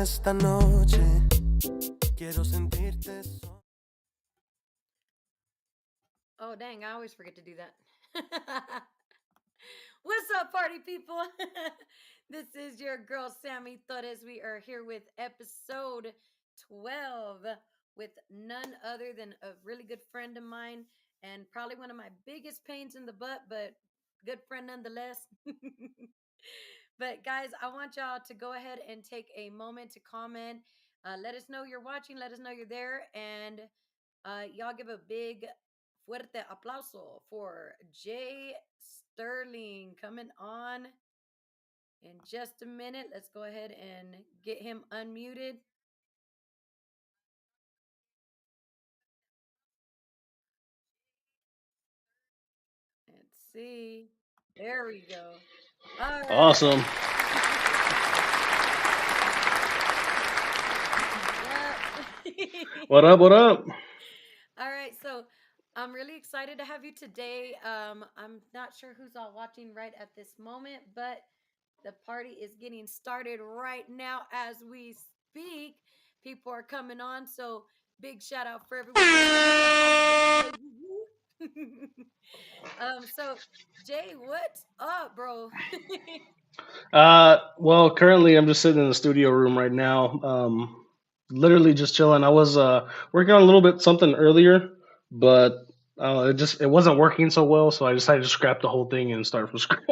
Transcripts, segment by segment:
esta noche. Quiero sentirte. Oh, dang, I always forget to do that. What's up, party people? This is your girl, Sammy Torres. We are here with episode 12 with none other than a really good friend of mine and probably one of my biggest pains in the butt, but good friend nonetheless. But, guys, I want y'all to go ahead and take a moment to comment. Let us know you're watching, let us know you're there, and y'all give a big fuerte aplauso for Jay Sterling coming on in just a minute. Let's go ahead and get him unmuted. Let's see. There we go. All right. Awesome. Yep. What up? What up? All right. So I'm really excited to have you today. I'm not sure who's all watching right at this moment, but the party is getting started right now as we speak. People are coming on, so big shout out for everyone. So Jay, what's up, bro? Well, currently I'm just sitting in the studio room right now. Literally just chilling. I was working on a little bit something earlier, but it wasn't working so well, so I decided to scrap the whole thing and start from scratch.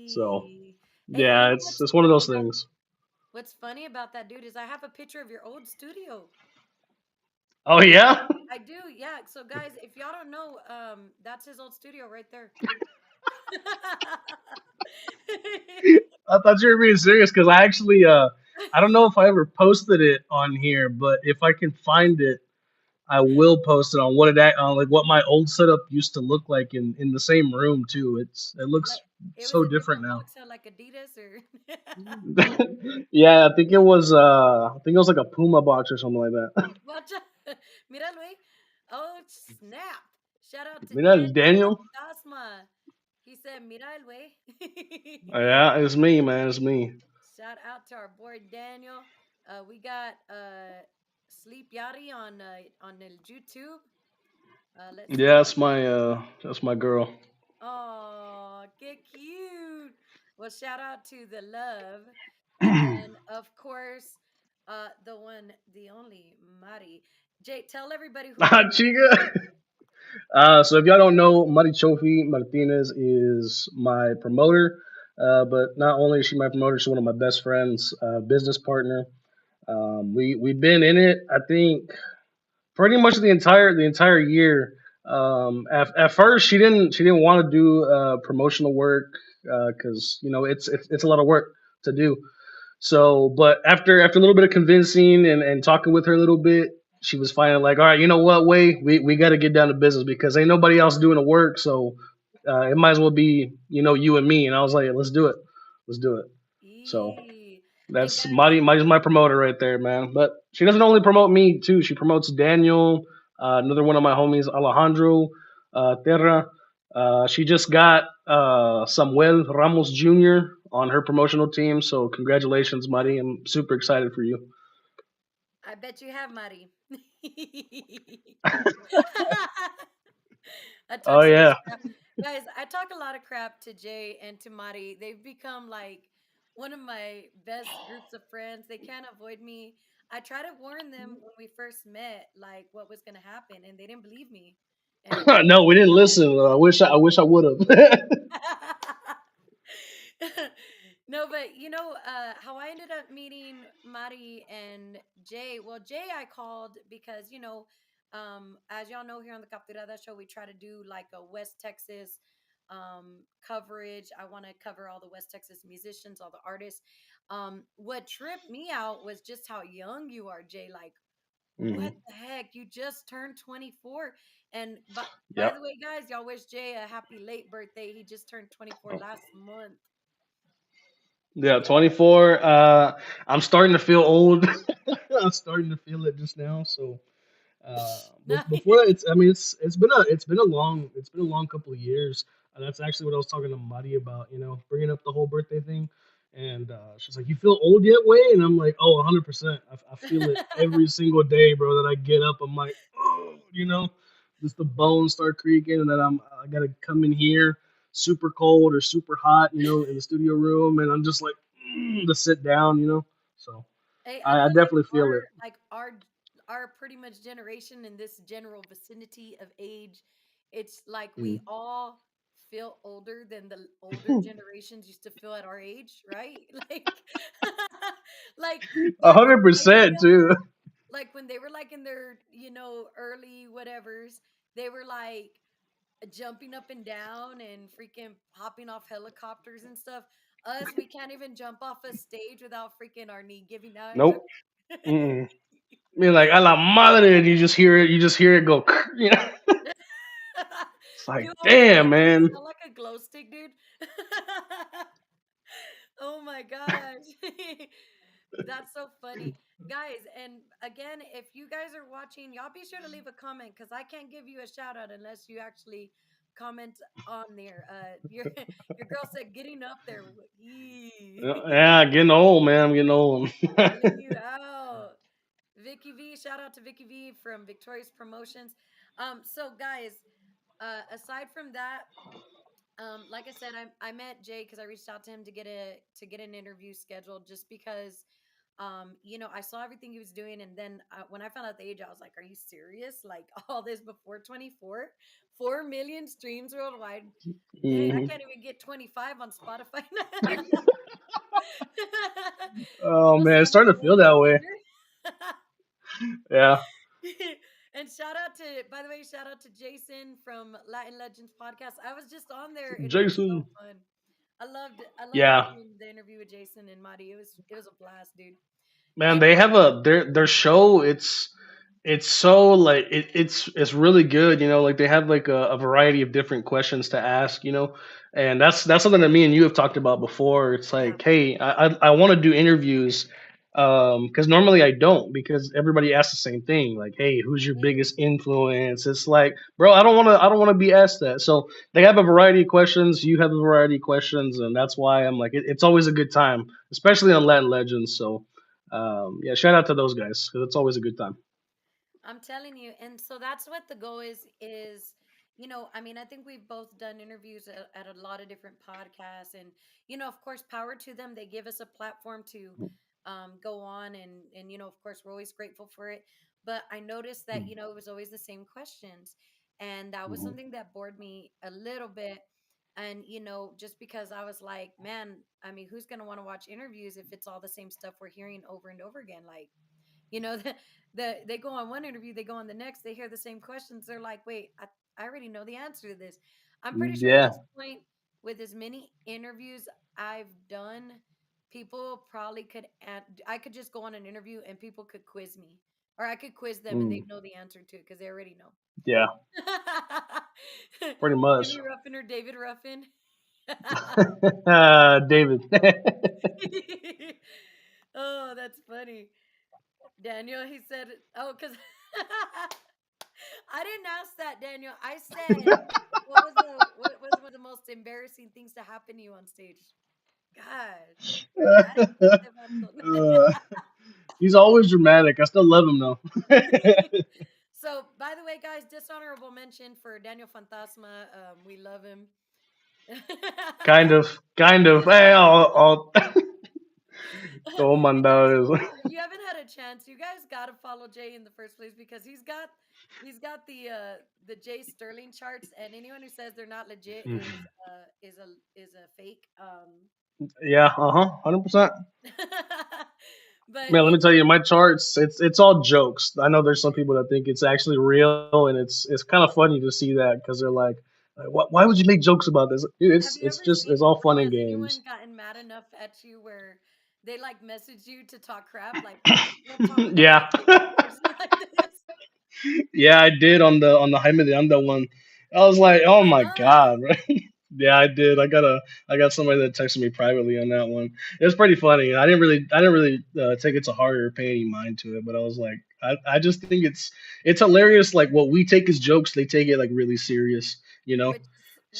So Eee. Hey, you yeah, know it's one of those things. what's funny about that, dude, is I have a picture of your old studio. Oh yeah, I do, yeah. So guys, if y'all don't know, that's his old studio right there. I thought you were being serious because I actually I don't know if I ever posted it on here, but if I can find it, I will post it on on like what my old setup used to look like in the same room too. It looks Like it was so a different different now. box, like Adidas or Yeah, I think it was like a Puma box or something like that. watch out. Míralo ahí. Oh snap! Shout out to Mira, Daniel Daniel. Fantasma. He said, "Mira el way." Yeah, it's me, man. It's me. Shout out to our boy Daniel. We got Sleep Yachty on the YouTube. Let's see. Yeah, that's my girl. Oh, get cute. Well, shout out to the love. And then, of course, the one, the only, Mari. Jay, tell everybody who you Chica. So if y'all don't know, Mari Chofi Martinez is my promoter. But not only is she my promoter, she's one of my best friends, business partner. We've been in it. I think pretty much the entire year. At first, she didn't want to do promotional work because it's a lot of work to do. So, but after a little bit of convincing and talking with her a little bit, she was finally like, all right, you know what, way we got to get down to business because ain't nobody else doing the work. So it might as well be you and me. And I was like, let's do it. So eee. And that's guys, Marty's my promoter right there, man. But she doesn't only promote me too. She promotes Daniel, another one of my homies, Alejandro Terra. She just got Samuel Ramos Jr. on her promotional team. So congratulations, Marty. I'm super excited for you. I bet you have Mari. I Oh talk so much yeah. crap. Guys, I talk a lot of crap to Jay and to Mari. They've become like one of my best groups of friends. They can't avoid me. I try to warn them when we first met, like what was going to happen, and they didn't believe me. And No, we didn't listen. I wish I would have. no, but how I ended up meeting Mari and Jay. Well, Jay I called because as y'all know here on the Capturada show, we try to do like a West Texas coverage. I want to cover all the West Texas musicians, all the artists. What tripped me out was just how young you are, Jay. Like, what Hmm. the heck? You just turned 24. And by Yep. the way, guys, y'all wish Jay a happy late birthday. He just turned 24 last month. Yeah, 24. I'm starting to feel old. I'm starting to feel it just now. So, No. before that, I mean, it's been a long couple of years. That's actually what I was talking to Muddy about. Bringing up the whole birthday thing. And she's like, "You feel old yet, Way?" And I'm like, "Oh, 100%. I feel it every single day, bro. That I get up, I'm like, oh, just the bones start creaking, and then I gotta come in here, super cold or super hot, in the studio room, and I'm just like, to sit down, So Hey, I I feel like definitely feel it. our pretty much generation in this general vicinity of age, it's like we Mm. all feel older than the older generations used to feel at our age, right? Like A even hundred when they were percent too. younger, like when they were like in their, early whatevers, they were like jumping up and down and freaking hopping off helicopters and stuff. Us, we can't even jump off a stage without freaking our knee giving out. Nope. Mm-mm. I mean, like, a la madre, and you just hear it go, It's like, You always damn, wonder, you man. sound like a glow stick, dude. Oh my gosh. That's so funny. Guys, and again, if you guys are watching, y'all be sure to leave a comment because I can't give you a shout out unless you actually comment on there. Your your girl said getting up there. Yee. Yeah, getting old, man. I'm getting old. Calling you out. Vicky V, shout out to Vicky V from Victorious Promotions. So guys, aside from that, like I said, I met Jay because I reached out to him to get an interview scheduled just because I saw everything he was doing, and then when I found out the age, I was like, "Are you serious? Like all this before 24, 4 million streams worldwide? Dang, I Mhm. can't even get 25 on Spotify." Oh Little man, it's Sammy starting the to feel Wolf that way. Avenger. Yeah, And by the way, shout out to Jason from Latin Legends podcast. I was just on there and it was so Jason. fun. I loved Yeah, doing the interview with Jason and Marty. It was a blast, dude. man, And they have their show. It's so like it's really good. Like they have like a variety of different questions to ask. And that's something that me and you have talked about before. It's yeah, like, hey, I want to do interviews. Because normally I don't, because everybody asks the same thing, like, hey, who's your same. biggest influence? It's like, bro, I don't want to be asked that. So they have a variety of questions, you have a variety of questions, and that's why I'm like, it's always a good time, especially on Latin Legends. So yeah, shout out to those guys because it's always a good time. I'm telling you. And so that's what the goal is, I mean, I think we've both done interviews at a lot of different podcasts and, of course, power to them. They give us a platform to go on and, of course, we're always grateful for it. But I noticed that, it was always the same questions. And that was Mhm. something that bored me a little bit. And, just because I was like, man, I mean, who's going to want to watch interviews if it's all the same stuff we're hearing over and over again? Like, they go on one interview, they go on the next, they hear the same questions. They're like, wait, I already know the answer to this. I'm pretty sure at Yeah. this point, with as many interviews I've done, people probably I could just go on an interview and people could quiz me, or I could quiz them and Mm. they'd know the answer to it because they already know. Yeah, pretty much. Jimmy Ruffin or David Ruffin. David. Oh, that's funny. Daniel, he said, oh, because I didn't ask that, Daniel. I said, what was one of the most embarrassing things to happen to you on stage? God, dramatic. Este vato. uh, he's always dramatic. I still love him though. So, by the way, guys, dishonorable mention for Daniel Fantasma. We love him. Kind of, kind of. Hey, todo You guys, mandado. if you haven't had a chance, you guys gotta follow Jay in the first place because he's got the Jay Sterling charts, and anyone who says they're not legit is a fake. Yeah, 100%. But Man, let me tell you, my charts, it's all jokes. I know there's some people that think it's actually real, and it's kind of funny to see that because they're like, why would you make jokes about this? Dude, have you it's ever just seen? it's all fun and Has games. anyone gotten mad enough at you where they like message you to talk crap? Like, don't talk about my Yeah, Jay person like this. yeah, I did on the Jaime de Anda one. I was like, oh my Uh-huh. god, right? Yeah, I did. I got somebody that texted me privately on that one. It was pretty funny. I didn't really take it to heart or pay any mind to it, but I was like, I just think it's hilarious. Like what we take as jokes, they take it like really serious, you know. Which is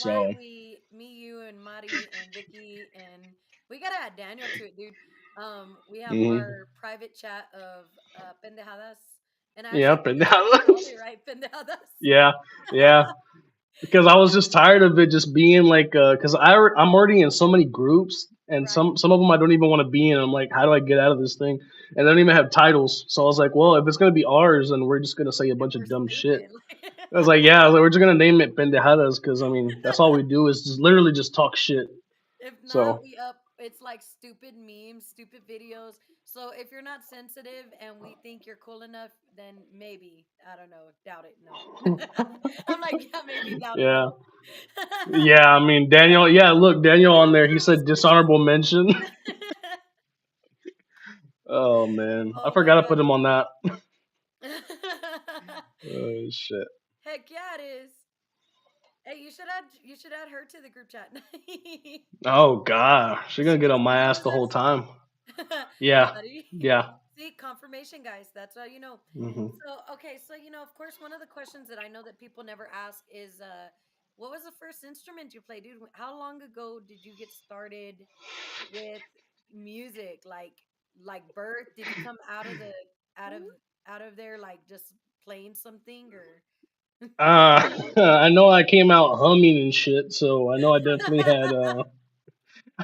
why So me, you, and Mari and Vicky and We gotta add Daniel to it, dude. We have Hmm. our private chat of pendejadas, and I Yeah, actually but think that's what we called it, right? Pendejadas. yeah, yeah. Because I was just tired of it just being like, because I'm already in so many groups, and Right? some of them I don't even want to be in. I'm like, how do I get out of this thing? And they don't even have titles. So I was like, well, if it's gonna be ours, and we're just gonna say a And bunch we're of dumb shit. stupid. I was like, yeah, I was like, we're just gonna name it pendejadas because I mean that's all we do is just literally just talk shit. If not, So we up. It's like stupid memes, stupid videos. So if you're not sensitive and we think you're cool enough, then maybe I don't know. Doubt it. No. I'm like, yeah, maybe doubt it. yeah, No. yeah. I mean Daniel. Yeah, look, Daniel We on don't there. want He to said restrict dishonorable mention. you. Oh man, I Oh my forgot to god. put him on that. Oh shit. Heck yeah, it is. Hey, you should add her to the group chat. Oh god, she's She gonna get gonna on my be ass the whole possessed. time. Yeah, Yeah, dude. yeah. See, confirmation, guys. That's how you know. Hmm. So, okay, so of course, one of the questions that I know that people never ask is, what was the first instrument you played, dude? How long ago did you get started with music? Like birth? Did you come out of out of there like just playing something or? I know I came out humming and shit, so I know I definitely had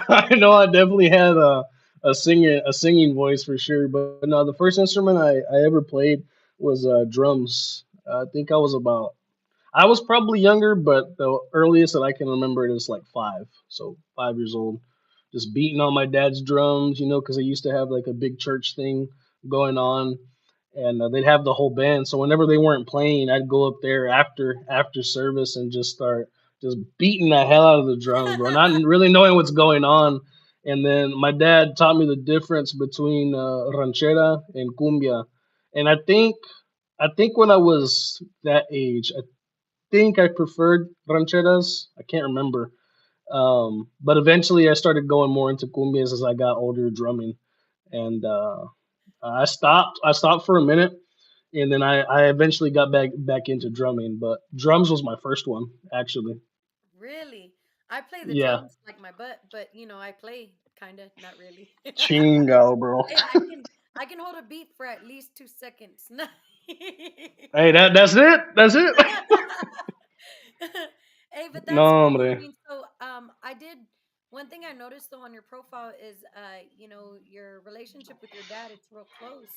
I know I definitely had a singing voice for sure. But no, the first instrument I ever played was drums. I think I was probably younger, but the earliest that I can remember it is like five. So 5 years old, just beating on my dad's drums, because they used to have like a big church thing going on, and they'd have the whole band. So whenever they weren't playing, I'd go up there after service and just start just beating the hell out of the drums, bro, not really knowing what's going on. And then my dad taught me the difference between ranchera and cumbia, and I think when I was that age, I think I preferred rancheras. I can't remember. But eventually I started going more into cumbias as I got older drumming. And I stopped for a minute and then I eventually got back into drumming. But drums was my first one, actually. Really? I play the Yeah. drums like my butt, but I play kind of, not really. Chingo, bro. Hey, I can hold a beat for at least 2 seconds. Hey, that's it. That's it. Hey, but No, that's cool. I hombre. mean, so I did one thing I noticed though on your profile is your relationship with your dad. It's real close.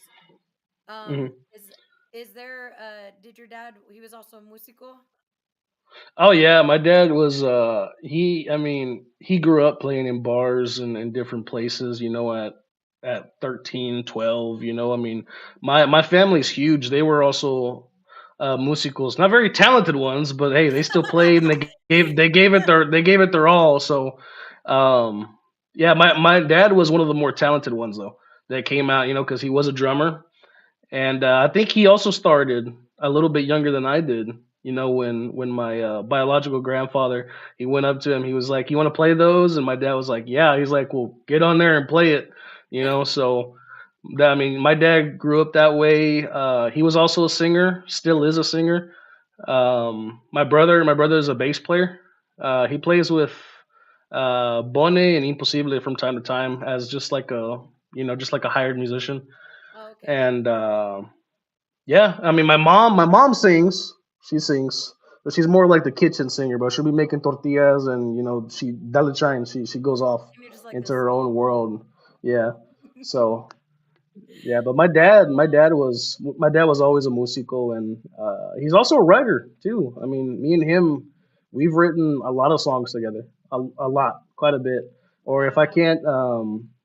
Mhm. Is there did your dad? He was also a musico. Oh yeah, my dad was I mean, he grew up playing in bars and different places, at 13, 12. I mean, my family's huge. They were also musicals, not very talented ones, but hey, they still played and they gave it their all. So um yeah, my dad was one of the more talented ones though that came out, cuz he was a drummer, and I think he also started a little bit younger than I did. When my biological grandfather, he went up to him, he was like, "You want to play those?" And my dad was like, "Yeah." He's like, "Well, get on there and play it." So I mean, my dad grew up that way. He was also a singer, still is a singer. My brother is a bass player. He plays with Bone and Impossible from time to time as just like a hired musician. Oh, okay. And yeah, I mean, my mom sings. She sings, but she's more like the kitchen singer. But she'll be making tortillas, and she dale shine. She goes off And you're just like into this. her own world. Yeah. So yeah, but my dad was always a musical, and he's also a writer too. I mean, me and him, we've written a lot of songs together, a lot, quite a bit. Or if I Wow. can't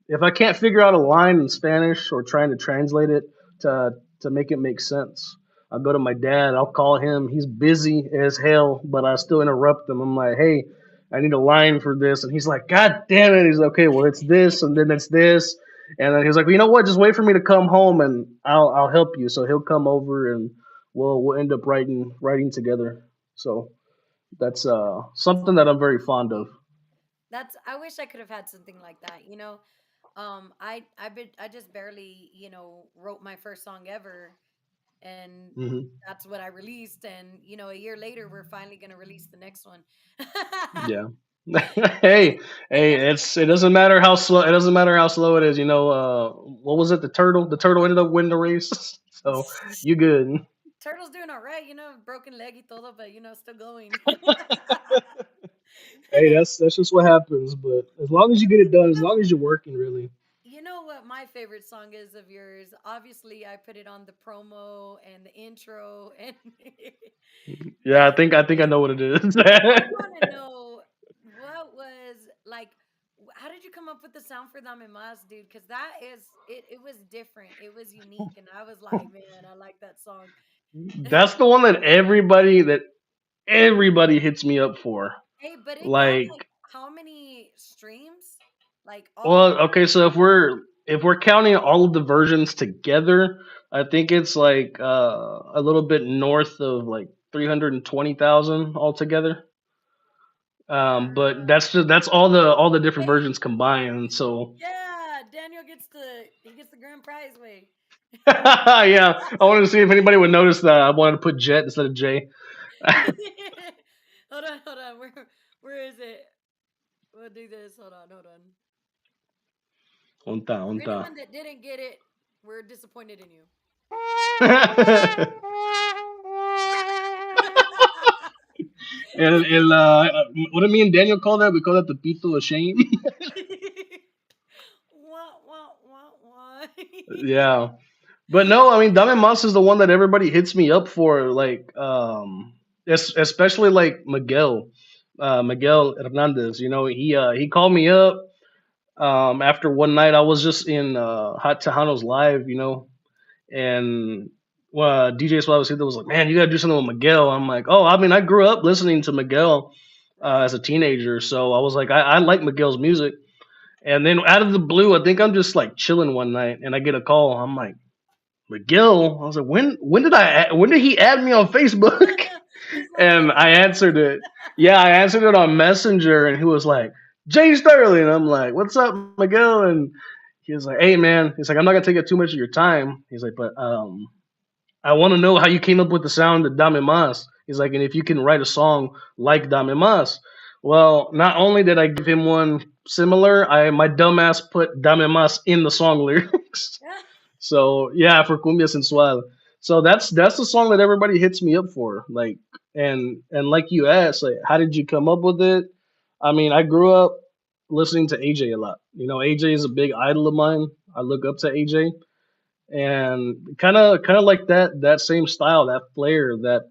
if I can't figure out a line in Spanish or trying to translate it to make it make sense, I'll go to my dad. I'll call him. He's busy as hell, but I still interrupt him. I'm like, hey, I need a line for this, and he's like, God damn it. He's like, okay. Well, it's this, and then it's this, and then he was like, well, you know what? Just wait for me to come home, and I'll help you. So he'll come over, and we'll end up writing together. So that's That's something that I'm awesome. very fond of. I wish I could have had something like that. I just barely, wrote my first song ever, and Hmm. that's what I released. And a year later, we're finally gonna release the next one. Yeah. Hey, hey, it doesn't matter how slow it doesn't matter how slow it is. What was it? The turtle ended up winning the race, so you good. Turtle's doing all right, broken leg y todo, but still going. Hey, that's just what happens. But as long as you get it done, as you know, long as you're working, really. you know what my favorite song is of yours? Obviously, I put it on the promo and the intro, and Yeah, but I think I know what it is. I want to know what was like. How did you come up with the sound for Dame Mas, dude? Because that is it. It was different. It was unique, and I was like, man, I like that song. That's the one that everybody hits me up for. Hey, but it got Like, like how many streams? Like all well, okay, so if we're counting all of the versions together, I think it's like a little bit north of like 320,000 altogether. But wow. that's all the different Hey, versions combined. So yeah, Daniel gets the grand prize. Way. yeah, I wanted to see if anybody would notice that I wanted to put Jet instead of J. Hold on. Where is it? We'll do this. Hold on. Unta, For unta. anyone that didn't get it, we're disappointed in you. What do me and Daniel call that? We call that the pito of shame. Wah, wah, wah, wah. Yeah. But no, I mean, Dame Mas is the one that everybody hits me up for, like, especially like Miguel Hernandez. He called me up after one night. I was just in Hot Tejano's live, and DJ Suave was like, "Man, you gotta do something with Miguel." I'm like, "Oh, I mean, I grew up listening to Miguel Right. as a teenager, so I was like, I like Miguel's music." And then out of the blue, I think I'm just like chilling one night, and I get a call. I'm like, McGill. I was like, when did he add me on Facebook? He's like, And I answered it. Yeah, I answered it on Messenger, and he was like, Jay Sterling. And I'm like, what's up, McGill? And he was like, hey man. He's like, I'm not gonna take up too much of your time. He's like, but I want to know how you came up with the sound of Dame Mas. He's like, and if you can write a song like Dame Mas. Well, not only did I give him one similar, I my dumbass put Dame Mas in the song lyrics. So yeah, for cumbia sensual. So that's the song that everybody hits me up for. Like, and like you asked, like, how did you come up with it? I mean, I grew up listening to AJ a lot. AJ is a big idol of mine. I look up to AJ, and kind of like that same style, that flair, that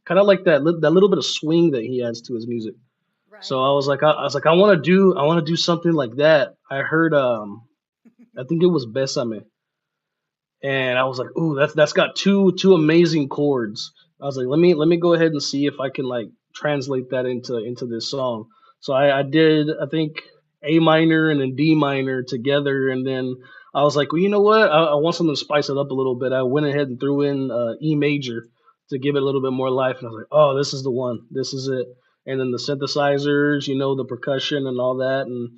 kind of like that little bit of swing that he adds to his music. So right. I was like, I want to do something like that. I heard I think it was Besame, Right. and I was like, "Ooh, that's got two amazing chords." I was like, "Let me go ahead and see if I can like translate that into this song." So I did, I think, A minor and then D minor together, and then I was like, "Well, you know what? I want something to spice it up a little bit." I went ahead and threw in E major to give it a little bit more life, and I was like, "Oh, this is the one. This is it." And then the synthesizers, the percussion and all that, and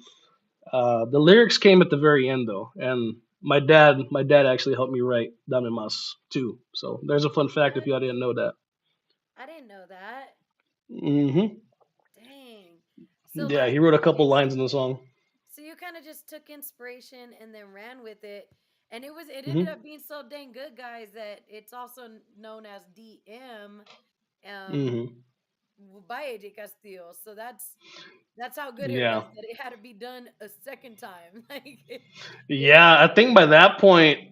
the lyrics came at the very end though, and my dad actually helped me write Dame Mas too. So there's a fun fact if What? y'all didn't know that. I didn't know that. Hmm. Dang. So Yeah, like, he wrote a couple okay, lines in the song. so you kind of just took inspiration and then ran with it, and it ended Hmm. up being so dang good, guys, that it's also known as DM. Um, Hmm. by AJ Castillo. So that's how good it Yeah, was that it had to be done a second time. Like, yeah. I think by that point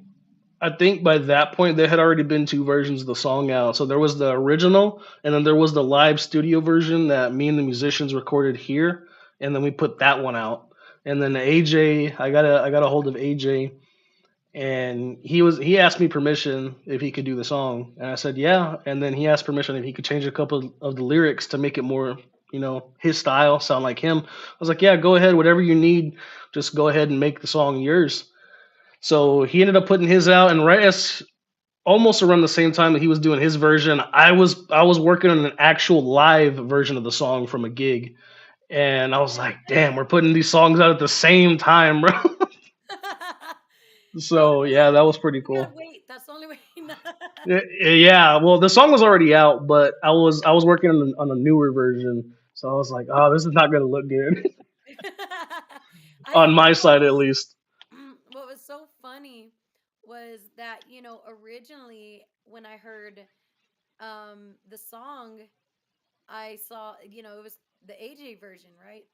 there had already been two versions of the song out. So there was the original, and then there was the live studio version that me and the musicians recorded here, and then we put that one out. And then AJ, I got a hold of AJ, and he asked me permission if he could do the song, and I said yeah. And then he asked permission if he could change a couple of the lyrics to make it more his style, sound like him. I was like, yeah, go ahead, whatever you need, just go ahead and make the song yours. So he ended up putting his out, and right as almost around the same time that he was doing his version, I was working on an actual live version of the song from a gig, and I was like, damn, we're putting these songs out at the same time, bro. well, So yeah, that was pretty we gotta cool. wait. That's the only way. Yeah, well, the song was already out, but I was working on a newer version. So I was like, oh, this is not gonna look good I on you my know what side at was least. what was so funny was that originally when I heard the song, I saw, it was the AJ version, right?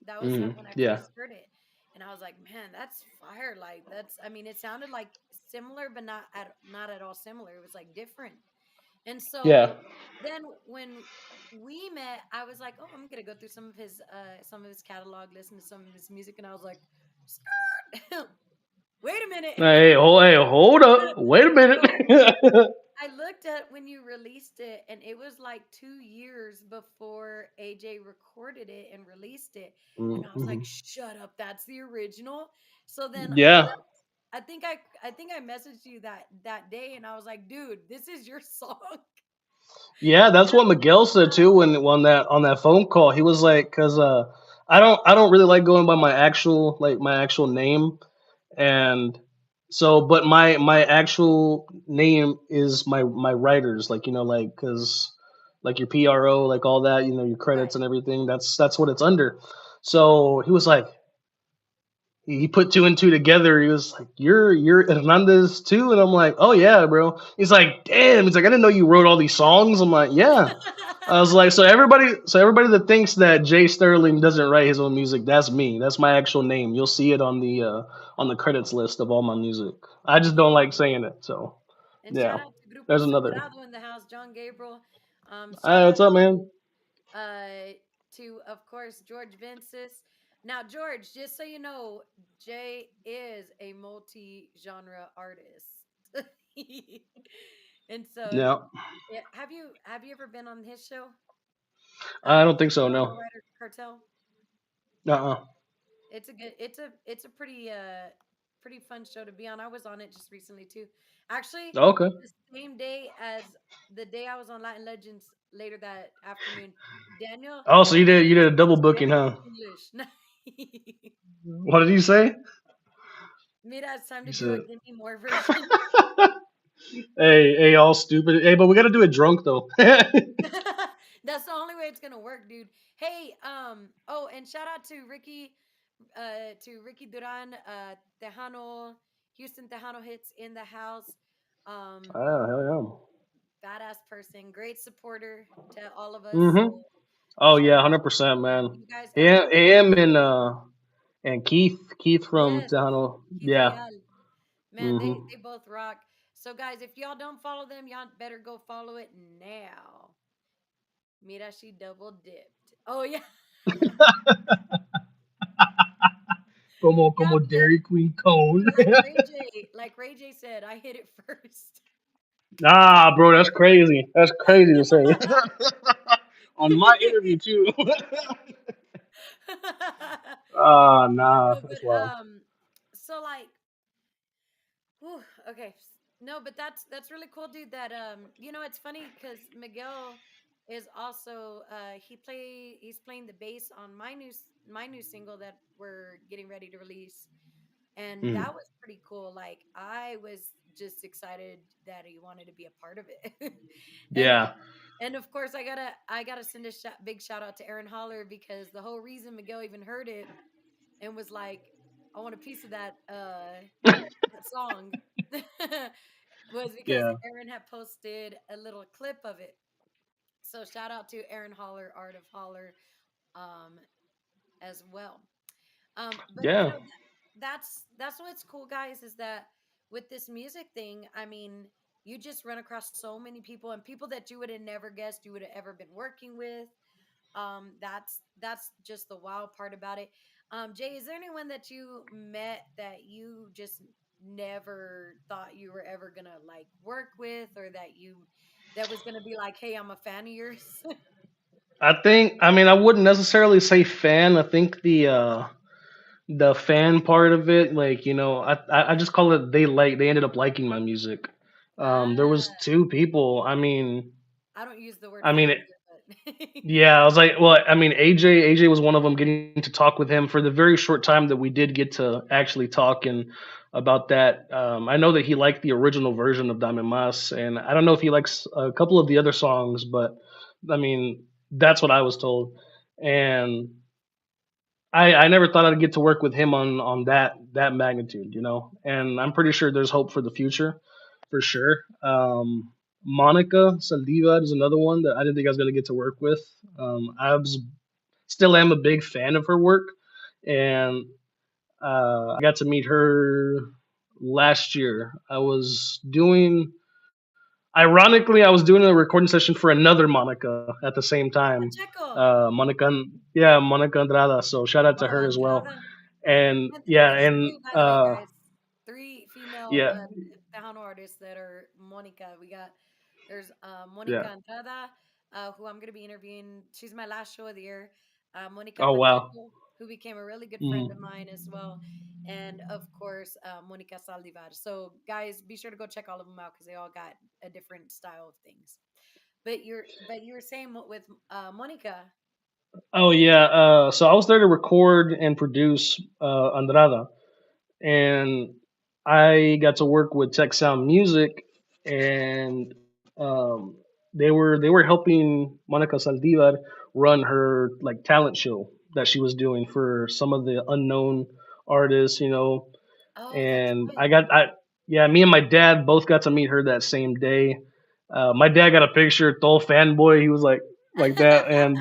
That was how, when I Yeah, first heard it. And I was like, man, that's fire. Like I mean, it sounded like similar, but not at all similar. It was like different. And yeah. so then when we met, I was like, oh, I'm gonna go through some of his catalog, listen to some of his music, and I was like, skirt. Wait a minute. Hey, hold up. Wait a minute. So I looked at when you released it, and it was like 2 years before AJ recorded it and released it. And I was like, Mhm. "Shut up, that's the original." So then Yeah, I think I messaged you that day, and I was like, "Dude, this is your song." yeah. That's And I what was Miguel said too like, when on that phone call. He was like, because I don't really like going by my actual name, and so but my actual name is my writers, like like because like your PRO, like all that, your credits right. and everything. That's what it's under. So he was like, he put two and two together. He was like, "You're Hernandez too," and I'm like, "Oh yeah, bro." He's like, "Damn." He's like, "I didn't know you wrote all these songs." I'm like, "Yeah." I was like, "So everybody that thinks that Jay Sterling doesn't write his own music, that's me. That's my actual name. You'll see it on the credits list of all my music. I just don't like Hey. saying it." So And shout yeah, out to Grupo there's another. Separado in the house, John Gabriel. Shout Hey, out what's up, man? uh, of course, George Vencis. Now, George, just so you know, Jay is a multi-genre artist, and so Yeah, yeah, have you ever been on his show, I don't think the so. Genre No. Writer Cartel? Uh. It's a pretty fun show to be on. I was on it just recently too. Actually, Okay. the same day as the day I was on Latin Legends later that afternoon. Daniel, Oh, so you did has a to double teach booking, huh? everyone English. What did you say? Mira, it's time You to do a said. give me more version. Hey, all stupid. Hey, but we gotta do it drunk though. That's the only way it's gonna work, dude. Hey, oh, and shout out to Ricky Duran, Tejano, Houston Tejano hits in the house. Um, Ah, hell Badass person, great supporter to all of yeah. us. So Oh shout yeah, out to 100%, man. you guys. Got to Yeah, go follow AM him. and Keith from Yes, Tejano. Keith Yeah. Real. Man, Mhm. they both rock. So guys, if y'all don't follow them, y'all better go follow it now. Mira, she double dipped. Oh yeah, yeah, Como but Dairy Queen cone. Like Ray J said, I hit it first. Nah, bro, that's crazy. That's crazy to say. On my interview too. Ah, nah, No, that's but wild. so like, whew, okay, no, but that's really cool, dude. That it's funny because Miguel is also he's playing the bass on my new single that we're getting ready to release, and Mm. that was pretty cool. Like I was just excited that he wanted to be a part of it, and Yeah. of course I gotta send a big shout out to Aaron Holler because the whole reason Miguel even heard it and was like, I want a piece of that song was because Yeah. Aaron had posted a little clip of it. So shout out to Aaron Holler, Art of Holler, um, as well. But Yeah. that's what's cool, guys, is that with this music thing, I mean, you just run across so many people and people that you would have never guessed you would have ever been working with. That's just the wild part about it. Jay, is there anyone that you met that you just never thought you were ever gonna like work with, or that was gonna be like, hey, I'm a fan of yours? I wouldn't necessarily say fan. I think the fan part of it, like, I just call it they ended up liking my music. There was Ah, two people. I mean, I don't use the word I fan mean, either, but yeah, I was like, well, I mean, AJ was one of them. Getting to talk with him for the very short time that we did get to actually talk and about that. I know that he liked the original version of Diamond Mas, and I don't know if he likes a couple of the other songs, but I mean, that's what I was told. and I never thought I'd get to work with him on that magnitude, you know. And I'm pretty sure there's hope for the future, for sure. Monica Saldiva is another one that I didn't think I was gonna get to work with. Still am a big fan of her work, and I got to meet her last year. I was doing a recording session for another Monica at the same time. Pacheco. Yeah, Monica Andrada. So shout out to Oh, her as well. Andrada. And And yeah, there's and three, by the way, guys. Three female yeah, Tejano artists that are Monica. There's yeah. Monica Andrada, who I'm gonna be interviewing. She's my last show of the year. Monica Oh wow. Pacheco, who became a really good friend of Mhm. mine as well, and of course Monica Saldivar. So guys, be sure to go check all of them out because they all got a different style of things. But you were saying with Monica. Oh yeah. So I was there to record and produce Andrada, and I got to work with Tech Sound Music, and they were helping Monica Saldivar run her like talent show that she was doing for some of the unknown artists, you know. Oh, that's And right. yeah, me and my dad both got to meet her that same day. My dad got a picture, Thol fanboy. He was like that, and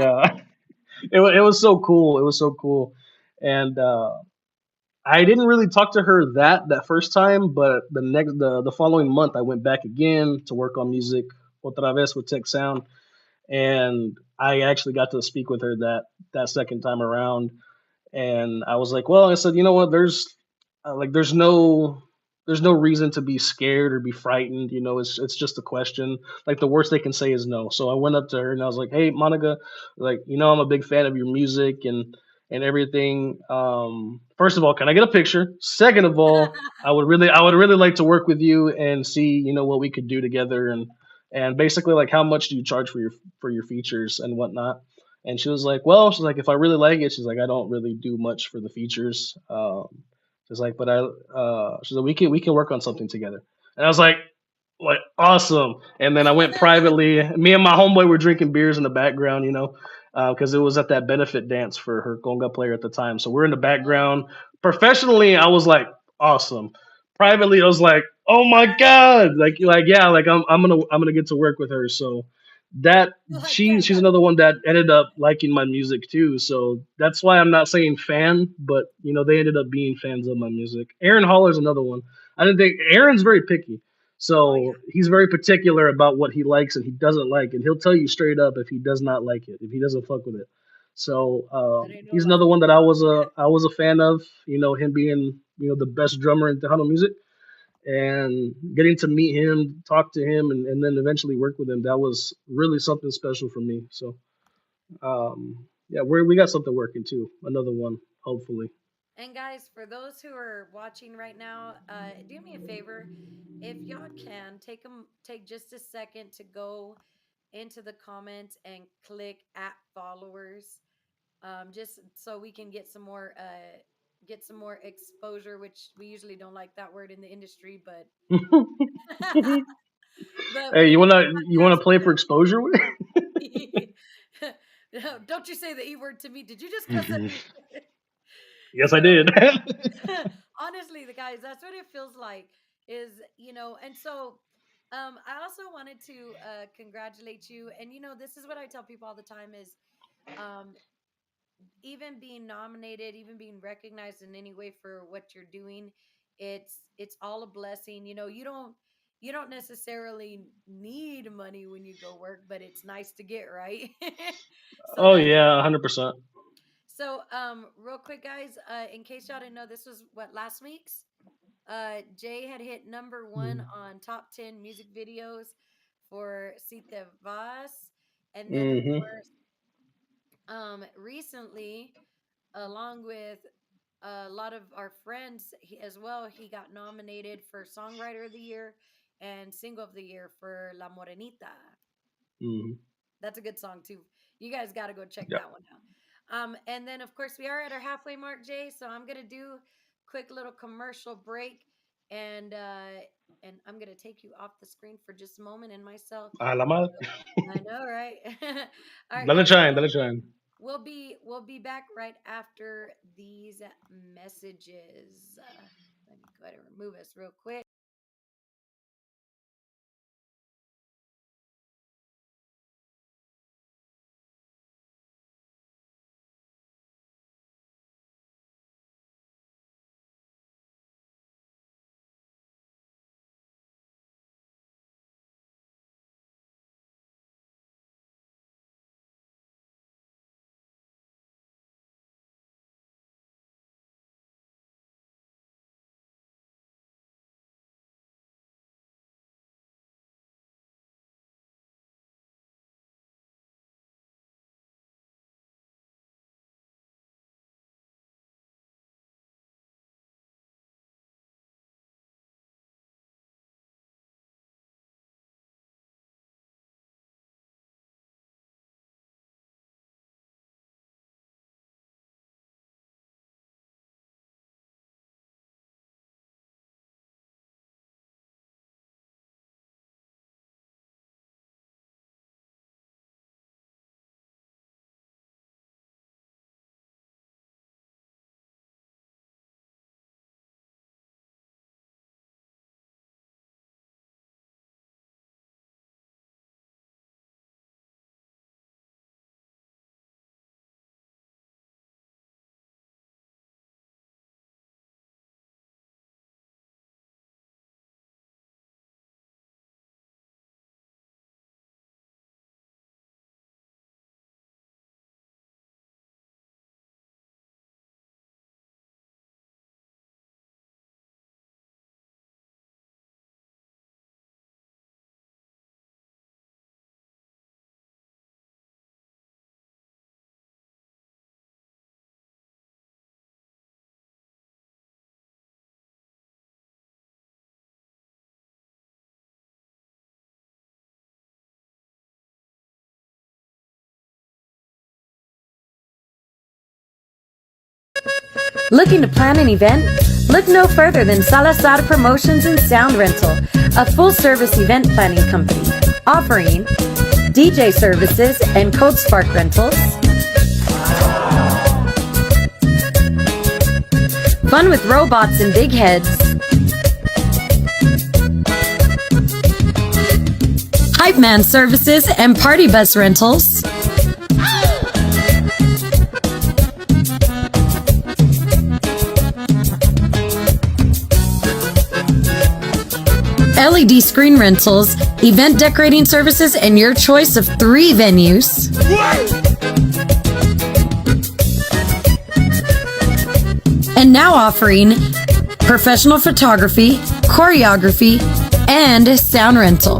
it was so cool. It was so cool, and I didn't really talk to her that first time, but the following month I went back again to work on music otra vez with Tech Sound, and I actually got to speak with her that second time around, and I was like, well, I said, you know what, like there's no reason to be scared or be frightened. You know, it's just a question. Like the worst they can say is no. So I went up to her and I was like, hey, Monica, like you know I'm a big fan of your music and everything. First of all, can I get a picture? Second of all, I would really like to work with you and see you know what we could do together and basically like how much do you charge for your features and whatnot. And she was like, well, she's like, if I really like it, she's like, I don't really do much for the features. She's like, but she's like, we can work on something together. And I was like awesome. And then I went privately. Me and my homeboy were drinking beers in the background, you know, because it was at that benefit dance for her conga player at the time. So we're in the background. Professionally, I was like awesome. Privately, I was like, oh my god, like yeah, like I'm gonna get to work with her. So that Like, yeah, she's yeah. another one that ended up liking my music too. So that's why I'm not saying fan, but you know they ended up being fans of my music. Aaron Haller's another one. I didn't think Aaron's very picky, Oh yeah, so he's very particular about what he likes and he doesn't like, and he'll tell you straight up if he does not like it, if he doesn't fuck with it. So that ain't no he's lie. another one that I was a fan of. You know him being you know the best drummer in Tejano music and getting to meet him, talk to him, and then eventually work with him. That was really something special for me. So yeah, we got something working too. Another one, hopefully. And guys, for those who are watching right now, do me a favor. If y'all can take just a second to go into the comments and click at followers, just so we can get some more exposure. Which we usually don't like that word in the industry, but but Hey, we need the you wanna podcast. play for exposure? No, don't you say the E word to me. Did you just cuss at me? Yes, I So did. honestly, the guys, that's what it feels like is, and so I also wanted to congratulate you. And this is what I tell people all the time is um even being nominated, even being recognized in any way for what you're doing, it's all a blessing. You don't necessarily need money when you go work, but it's nice to get, right? So Oh that's yeah, 100%. so real quick, guys, in case y'all didn't know, this was what, last week's Jay had hit number one on top 10 music videos for Sita Vas. And then of Mm-hmm. course, recently, along with a lot of our friends, as well, he got nominated for Songwriter of the Year and Single of the Year for La Morenita. Mm-hmm. That's a good song too. You guys got to go check Yep. that one out. And then of course we are at our halfway mark, Jay. So I'm gonna do quick little commercial break, and I'm gonna take you off the screen for just a moment and myself. A la madre. I know, right? All right, Dale guys. shine, dale shine. We'll be back right after these messages. Let me go ahead and remove us real quick. Looking to plan an event? Look no further than Salazar Promotions and Sound Rental, a full-service event planning company offering DJ services and Code Spark rentals, fun with robots and big heads, hype man services and party bus rentals, LED screen rentals, event decorating services, and your choice of 3 venues. And now offering professional photography, choreography, and sound rental.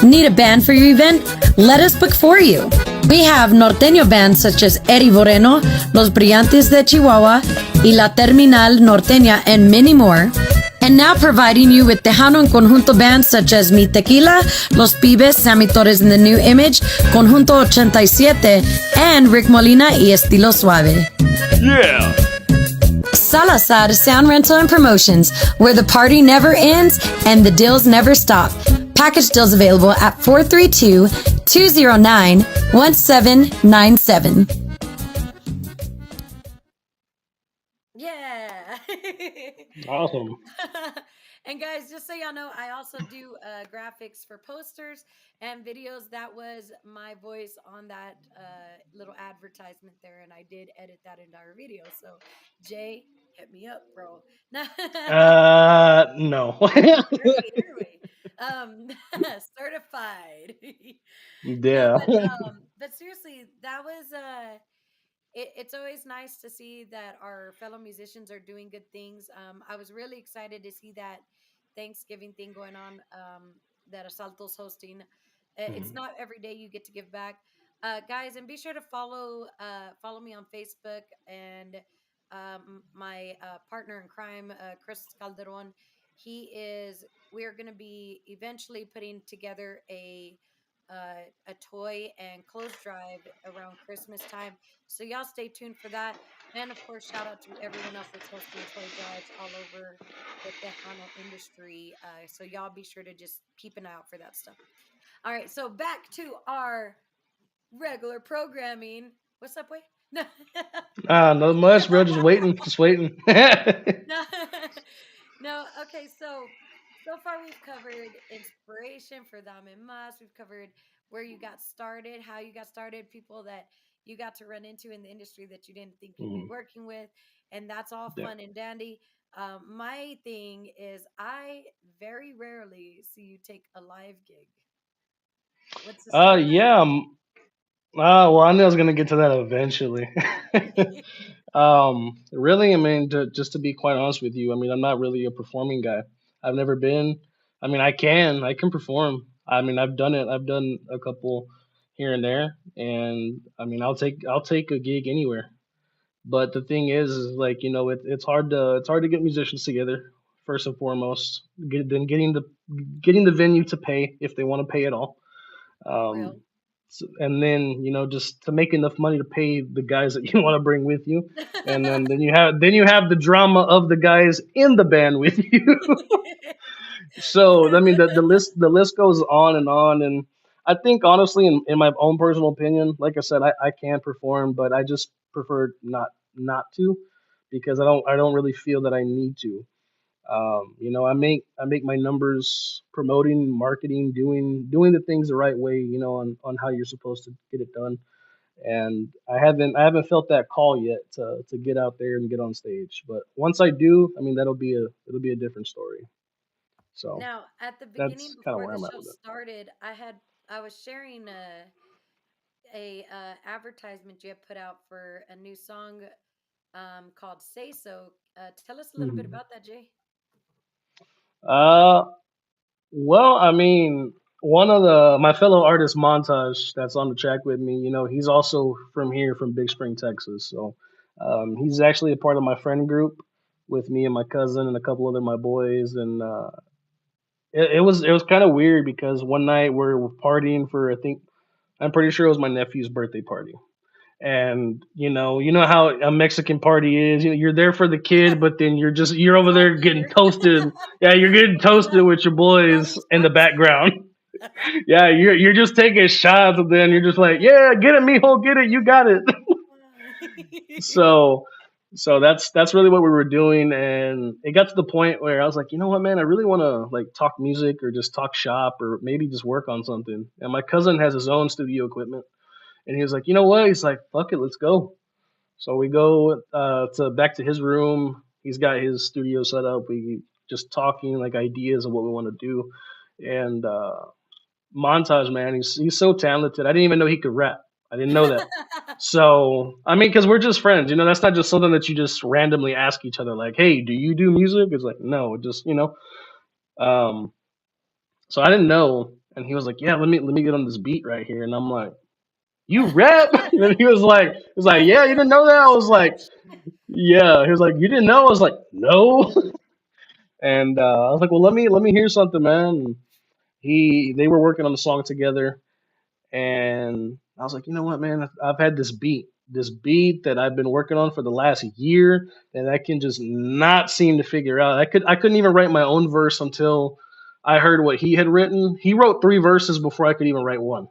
Need a band for your event? Let us book for you. We have norteño bands such as Eddie Moreno, Los Brillantes de Chihuahua, y La Terminal Norteña, and many more. And now providing you with Tejano and Conjunto bands such as Mi Tequila, Los Pibes, Sammy Torres and the New Image, Conjunto 87, and Rick Molina y Estilo Suave. Yeah! Salazar Sound Rental and Promotions, where the party never ends and the deals never stop. Package deals available at 432-209-1797. Yeah. Awesome. And guys, just so y'all know, I also do graphics for posters and videos. That was my voice on that little advertisement there, and I did edit that into our video. So, Jay, hit me up, bro. No. Early. Certified. No, Yeah. but seriously, that was it's always nice to see that our fellow musicians are doing good things. I was really excited to see that Thanksgiving thing going on, that Asalto's hosting. It's Mhm. not every day you get to give back, guys, and be sure to follow me on Facebook and my partner in crime, Chris Calderon. He is. We are going to be eventually putting together a toy and clothes drive around Christmas time, so y'all stay tuned for that. And of course, shout out to everyone else that's hosting toy drives all over the Tejano industry. So y'all be sure to just keep an eye out for that stuff. All right, so back to our regular programming. What's up, way? No, Not much, bro. Just waiting, just waiting. no, no. Okay, so far we've covered inspiration for Dame Mas. We've covered where you got started, how you got started, people that you got to run into in the industry that you didn't think you'd be Mhm. working with, and that's all Yeah. fun and dandy. My thing is, I very rarely see you take a live gig. What's the story Yeah. Well, I knew I was gonna get to that eventually. behind Really, I mean, just to be quite honest with you, I mean, I'm not really a performing guy. I've never been. I mean, I can perform. I mean, I've done it. I've done a couple here and there, and I mean, I'll take a gig anywhere. But the thing is like it's hard to get musicians together first and foremost. Getting the venue to pay if they want to pay at all. real? Um, and then just to make enough money to pay the guys that you want to bring with you, and then you have the drama of the guys in the band with you. So I mean the list goes on and on, and I think honestly in my own personal opinion, like I said, I can perform, but I just prefer not to because I don't really feel that I need to. I make my numbers promoting, marketing, doing the things the right way, on how you're supposed to get it done. And I haven't felt that call yet to get out there and get on stage. But once I do, I mean it'll be a different story. So Now, at the beginning, that's kind of before where the I'm at show with it. started, I was sharing a advertisement you had put out for a new song called "Say So." Tell us a little bit Mhm. about that, Jay. Uh, well, I mean, one of the my fellow artist Montage that's on the track with me, he's also from here, from Big Spring, Texas. So he's actually a part of my friend group with me and my cousin and a couple other my boys, and it was kind of weird because one night we're partying for I think I'm pretty sure it was my nephew's birthday party. And you know how a Mexican party is. You're there for the kid, but then you're It's over all there getting glitter. toasted. Yeah, you're getting You toasted love with your you love boys these in the parties. background. Yeah, you're just taking shots, and then you're just like, yeah, get it, mijo, get it, you got it. So that's really what we were doing, and it got to the point where I was like, you know what, man, I really want to like talk music or just talk shop or maybe just work on something. And my cousin has his own studio equipment, and he was like, you know what? He's like, fuck it, let's go. So we go to back to his room. He's got his studio set up. We just talking like ideas of what we want to do, and Montage, man, he's so talented. I didn't even know he could rap. I didn't know that. So I mean, because we're just friends, that's not just something that you just randomly ask each other. Like, hey, do you do music? It's like, no, just Um, so I didn't know, and he was like, yeah, let me get on this beat right here, and I'm like, you rap? And he was like, yeah, you didn't know that? I was like, yeah. He was like, you didn't know? I was like, no. And I was like, well, let me hear something, man. And they were working on the song together, and I was like, you know what, man? I've had this beat that I've been working on for the last year, and I can just not seem to figure out. I couldn't even write my own verse until I heard what he had written. He wrote three verses before I could even write one.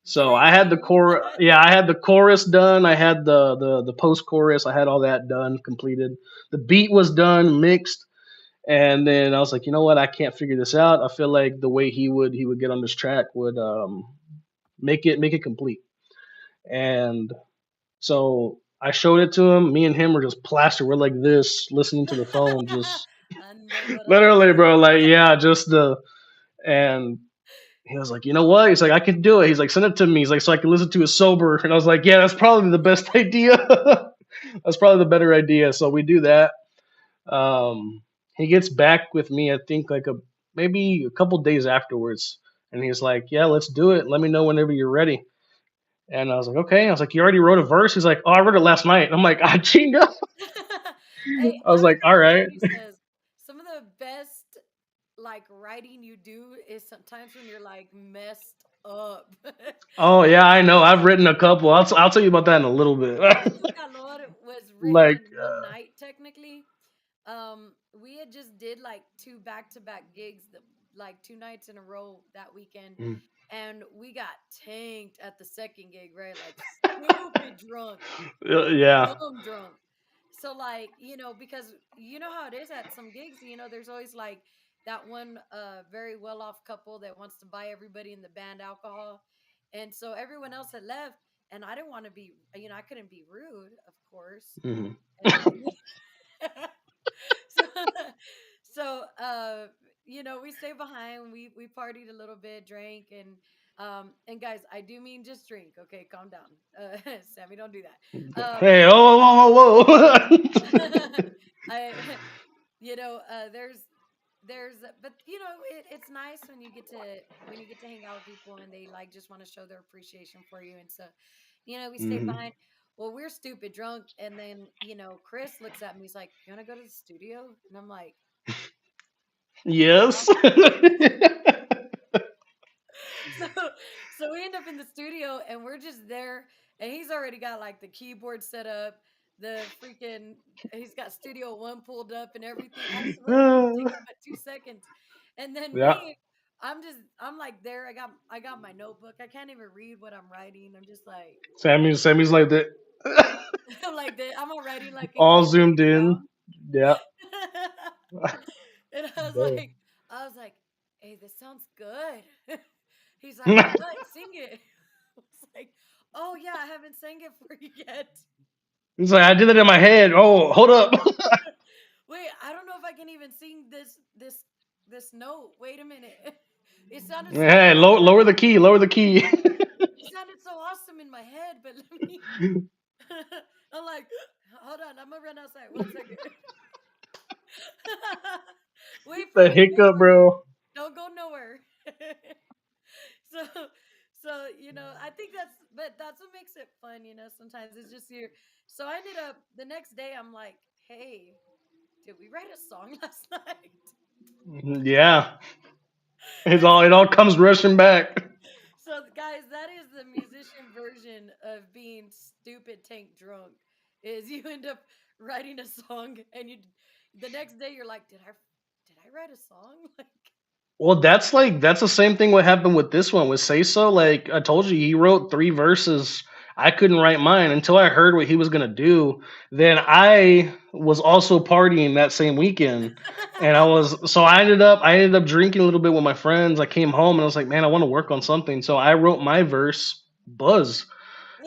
So I had the Dang. core. Yeah, I had the chorus done. I had the post chorus. I had all that done, completed. The beat was done, mixed, and then I was like, you know what? I can't figure this out. I feel like the way he would get on this track would make it complete. And so I showed it to him. Me and him were just plastered. We're like this, listening to the phone, just Ande literally, bro. borracho. Like, yeah, just the and he was like, you know what? He's like, I can do it. He's like, send it to me. He's like, so I can listen to it sober. And I was like, yeah, that's probably the best idea. That's probably the better idea. So we do that. Um, he gets back with me, I think, like maybe a couple days afterwards, and he's like, yeah, let's do it. Let me know whenever you're ready. And I was like, okay. I was like, you already wrote a verse? He's like, oh, I wrote it last night. I'm like, ah, chinga. Hey, I was I don't like, care all what right. nobody says. Some of the best like writing you do is sometimes when you're like messed up. Oh Like yeah, I know. I've written a couple. I'll tell you about that in a little bit. Mucho Calor was written Like, in one night technically. We had just did like two back-to-back gigs, like two nights in a row that weekend. and we got tanked at the second gig, right? Like stupid drunk, Yeah. dumb drunk. So like, because you know how it is at some gigs, there's always like that one very well off couple that wants to buy everybody in the band alcohol. And so everyone else had left, and I didn't want to be, I couldn't be rude, of course. Hmm. And so, we stayed behind. We partied a little bit, drank, and guys, I do mean just drink. Okay, calm down, Sammy. Don't do that. Hey, oh, whoa, whoa, whoa. I, there's, but it's nice when you get to hang out with people and they like just want to show their appreciation for you, and so, we stayed Mhm. behind. Well, we're stupid drunk, and then Chris looks at me. He's like, "You want to go to the studio?" And I'm like, Yes. so so we end up in the studio, and we're just there, and he's already got like the keyboard set up, the freaking he's got Studio One pulled up and everything. I swear it didn't take him but 2 seconds. And then Yeah. me, I'm like there. I got my notebook. I can't even read what I'm writing. I'm just like Sammy's like that. I'm like that. I'm all writing like in All case I zoomed get in. Yeah. found. And Dang. I was like, hey, this sounds good. He's like, what? Sing it. I was like, oh yeah, I haven't sang it for you yet. He's like, I did it in my head. Oh, hold up. Wait, I don't know if I can even sing this note. Wait a minute. It sounded so Hey, lower the key. Lower the key. it sounded so awesome in my head, but let me I'm like, hold on, I'm gonna run outside. 1 second. Wait for The me, wait hiccup, for me. bro. Don't go nowhere. so I think that's what makes it fun, sometimes it's just your so I ended up the next day I'm like, hey, did we write a song last night? Yeah. And It all comes rushing back. so guys, that is the musician version of being stupid tank drunk, is you end up writing a song, and you the next day you're like, did I write a song? Like, Well, that's the same thing what happened with this one with Say So. Like I told you, he wrote three verses. I couldn't write mine until I heard what he was gonna do. Then I was also partying that same weekend, and I ended up drinking a little bit with my friends. I came home and I was like, man, I want to work on something. So I wrote my verse, Buzz,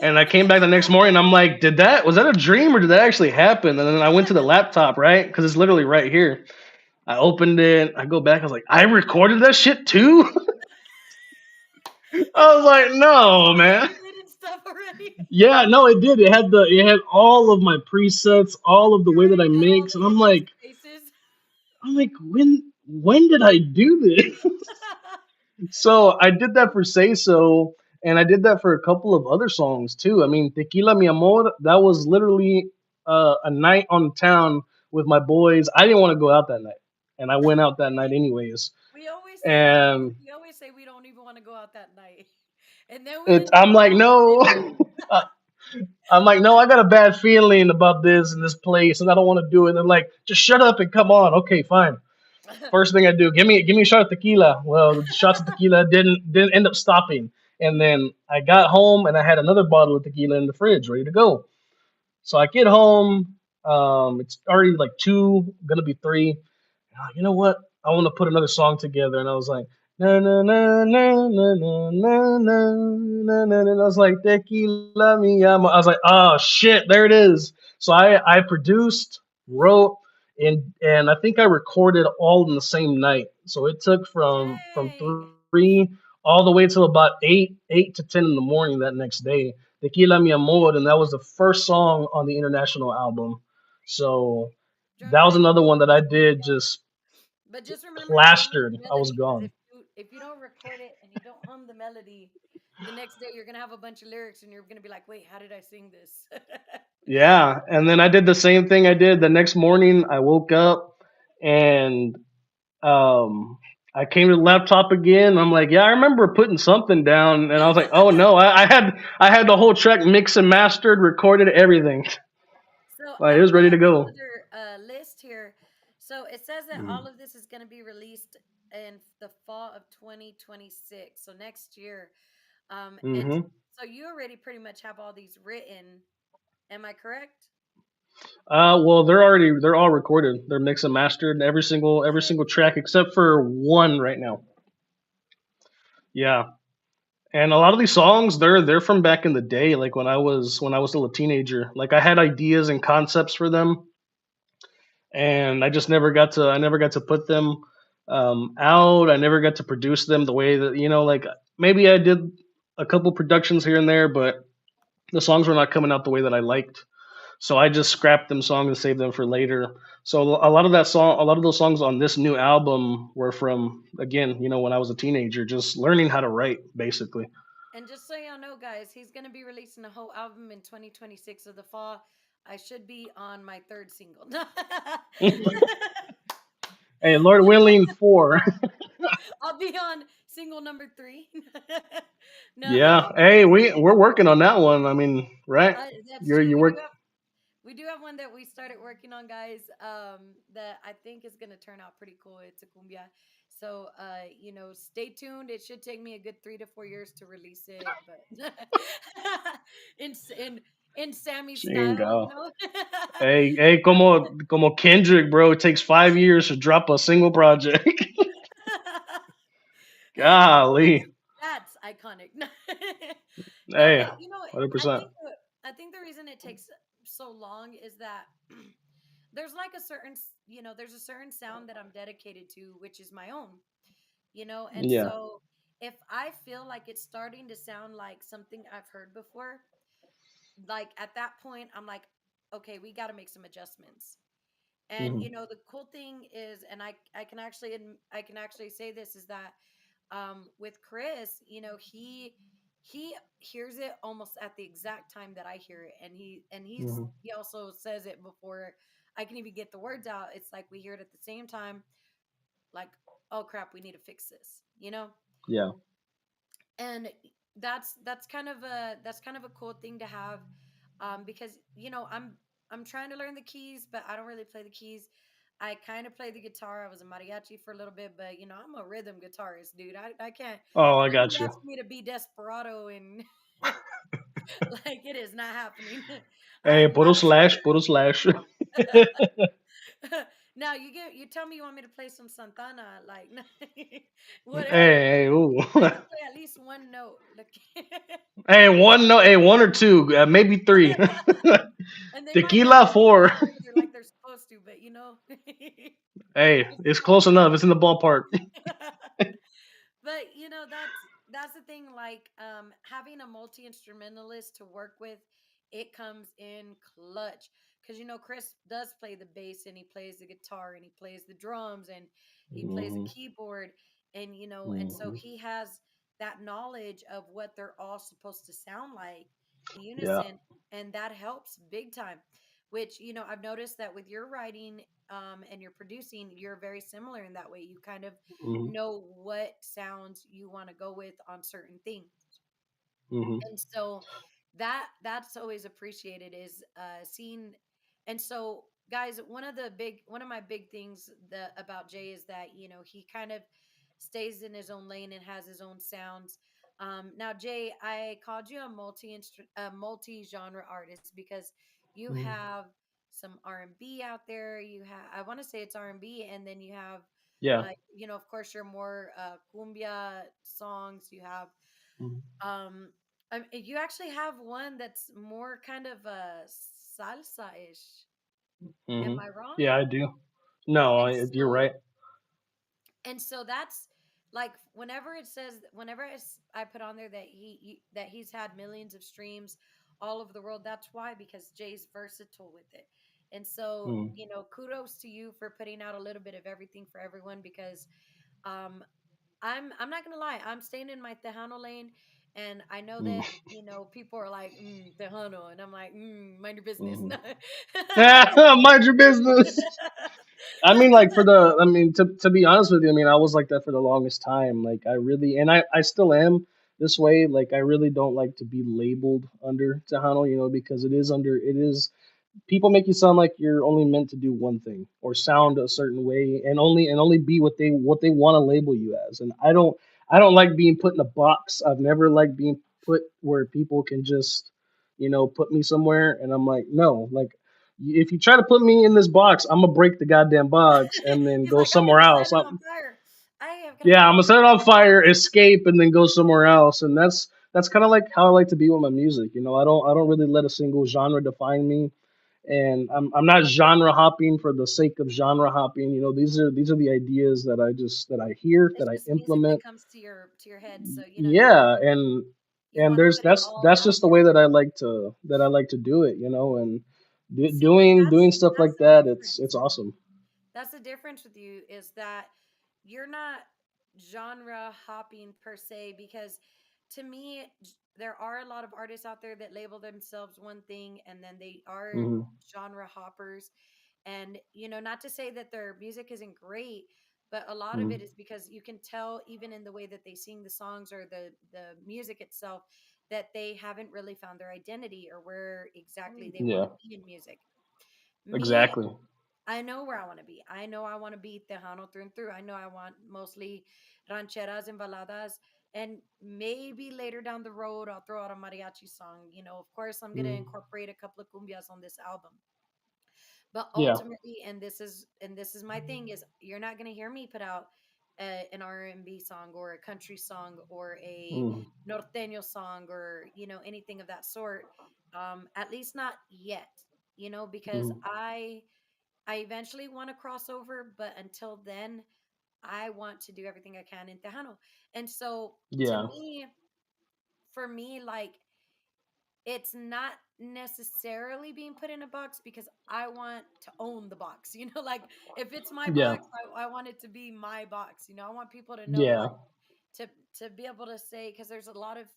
and I came back the next morning. And I'm like, was that a dream or did that actually happen? And then I went to the laptop, right, because it's literally right here. I opened it. I go back. I was like, I recorded that shit too. It I was like, probably had no, songs man. in it and stuff already. Yeah, no, it did. It had all of my presets, all of the You way that already I got all mix, the and hiccups and faces. I'm like, when did I do this? So I did that for Say So, and I did that for a couple of other songs too. I mean, Tequila Mi Amor, that was literally a night on town with my boys. I didn't want to go out that night, and I went out that night anyways. We always say that. And We always say we don't even want to go out that night, and then we end up I'm like, going no. anyway. I'm like, no, I got a bad feeling about this and this place, and I don't want to do it. They're like, just shut up and come on. Okay, fine. First thing I do, give me a shot of tequila. Well, the shots of tequila didn't end up stopping, and then I got home and I had another bottle of tequila in the fridge ready to go. So I get home. It's already like 2, gonna be 3. You know what? I want to put another song together, and I was like, na na na na na na na na na na. And I was like, tequila mi amo. I was like, oh shit, there it is. So I produced, wrote, and I think I recorded all in the same night. So it took from Dang. 3 all the way till about 8 to 10 in the morning that next day. Tequila mi amor, and that was the first song on the international album. So Drunk that was night another one that I music. did just But just remember to hum plastered. the I was melody, because gone. if you don't record it and you don't hum the melody, the next day you're gonna have a bunch of lyrics and you're gonna be like, wait, how did I sing this? Yeah, and then I did the same thing I did the next morning. I woke up and um I came to the laptop again. I'm like, yeah, I remember putting something down, and I was like, oh no, I had the whole track mixed and mastered, recorded everything. So Like it I'm was ready looking to at this go. other list here. So it says that all Mhm. of this is going to be released. in the fall of 2026. So next year. And Hmm. so you already pretty much have all these written. Am I correct? Well, they're all recorded. They're mixed and mastered. Every single track except for one right now. Yeah, and a lot of these songs they're from back in the day, like when I was still a teenager. Like I had ideas and concepts for them, and I never got to put them out. I never got to produce them the way that like maybe I did a couple productions here and there, but the songs were not coming out the way that I liked. So I just scrapped them songs and saved them for later. So a lot of those songs on this new album were from again, when I was a teenager, just learning how to write, basically. And just so y'all know, guys, he's gonna be releasing a whole album in 2026 of the fall. I should be on my third single. Hey, Lord willing, four. I'll be on single number three. No, Yeah. Hey, we're working on that one. I mean, right? that's You're true. you work. We do have one that we started working on, guys. That I think is gonna turn out pretty cool. It's a cumbia. So, stay tuned. It should take me a good 3 to 4 years to release it, but in in in Sammy style, you Chingo. know. Hey, como Kendrick, bro. It takes 5 years to drop a single project. that's Golly. that's iconic. No, Hey, but 100%. I think the reason it takes so long is that there's like a certain there's a certain sound that I'm dedicated to, which is my own, and Yeah. so if I feel like it's starting to sound like something I've heard before, like at that point I'm like, okay, we got to make some adjustments. And Hmm. the cool thing is, and I can actually say this, is that with Chris, he hears it almost at the exact time that I hear it, and Hmm. he also says it before I can even get the words out. It's like we hear it at the same time, like, oh crap, we need to fix this, Yeah. and that's kind of a cool thing to have, because I'm trying to learn the keys, but I don't really play the keys. I kind of play the guitar. I was a mariachi for a little bit, but I'm a rhythm guitarist, dude. I can't. Oh, I Don't got be you. asking me to be desperado and like it is not happening. Hey, I'm puro not a slash, singer. puro slash. Now you tell me you want me to play some Santana, like Hey, whatever. hey, ooh. I can play at least one note. Like, Hey, one no, hey, one or two, maybe three. and they might not Tequila, even hit four. it either like they're supposed to, but Hey, just it's trying close to enough. It's in the ballpark. but that's the thing, like having a multi instrumentalist to work with, it comes in clutch, because Chris does play the bass, and he plays the guitar, and he plays the drums, and he plays the Hmm. keyboard, and so Hmm. he has that knowledge of what they're all supposed to sound like in Yeah. unison, and that helps big time, which I've noticed that with your writing, and your producing, you're very similar in that way. You kind of Hmm. know what sounds you want to go with on certain things, Hmm. and so that's always appreciated, is seeing. And so, guys, one of my big things about Jay is that he kind of stays in his own lane and has his own sounds. Now, Jay, I called you a multi genre artist because you Hmm. have some R&B out there. You have, I want to say it's R&B, and then you have, Yeah. of course, your more cumbia songs. You have Hmm. um, you actually have one that's more kind of salsa-ish. Hmm. Am I wrong? Yeah, I do. No, And you're so right. that's like, whenever I put on there that that he's had millions of streams all over the world. That's why, because Jay's versatile with it. And so, Mm. kudos to you for putting out a little bit of everything for everyone, because um I'm not gonna lie, I'm staying in my Tejano lane, and I know Mm. that people are like, Tejano, and I'm like, mind your business. Hmm. Mind your business. I mean, like to be honest with you, I mean, I was like that for the longest time. Like, I still am this way. Like, I really don't like to be labeled under Tejano, because it is people make you sound like you're only meant to do one thing or Yeah. sound a certain way and only be what they want to label you as. And I don't like being put in a box. I've never liked being put where people can just, put me somewhere. And I'm like, no, like if you try to put me in this box, I'm gonna break the goddamn box and then He's go like, I'm somewhere gonna set else. it on fire. I am gonna Yeah, set I'm it gonna on set it on fire, escape, and then go somewhere else. And that's kind of like how I like to be with my music. I don't really let a single genre define me, and I'm not genre hopping for the sake of genre hopping. These are the ideas that I hear, that It's I just music that implement. comes to your head. So Yeah, you and want to there's put it all that's out just the way there. that I like to do it. And See, and doing stuff that's like the that, difference. it's awesome. That's the difference with you is that you're not genre hopping per se because to me there are a lot of artists out there that label themselves one thing and then they are Hmm. genre hoppers and not to say that their music isn't great but a lot of Hmm. it is because you can tell even in the way that they sing the songs or the music itself that they haven't really found their identity or where exactly they want Yeah, to be in music. Me, exactly. I know where I want to be. I know I want to be Tejano through and through. I know I want mostly rancheras and baladas. And maybe later down the road, I'll throw out a mariachi song. Of course, I'm going to Mm. incorporate a couple of cumbias on this album. But Yeah. ultimately, and this is my thing is you're not going to hear me put out an R&B song or a country song or a Mm. norteño song or anything of that sort. At least not yet. Because Mm. I eventually want to cross over, but until then, I want to do everything I can in Tejano. And so to Yeah. me, for me, like it's not necessarily being put in a box because I want to own the box. Like if it's my Yeah. box, I want it to be my box. I want people to know Yeah. like to be able to say because there's a lot of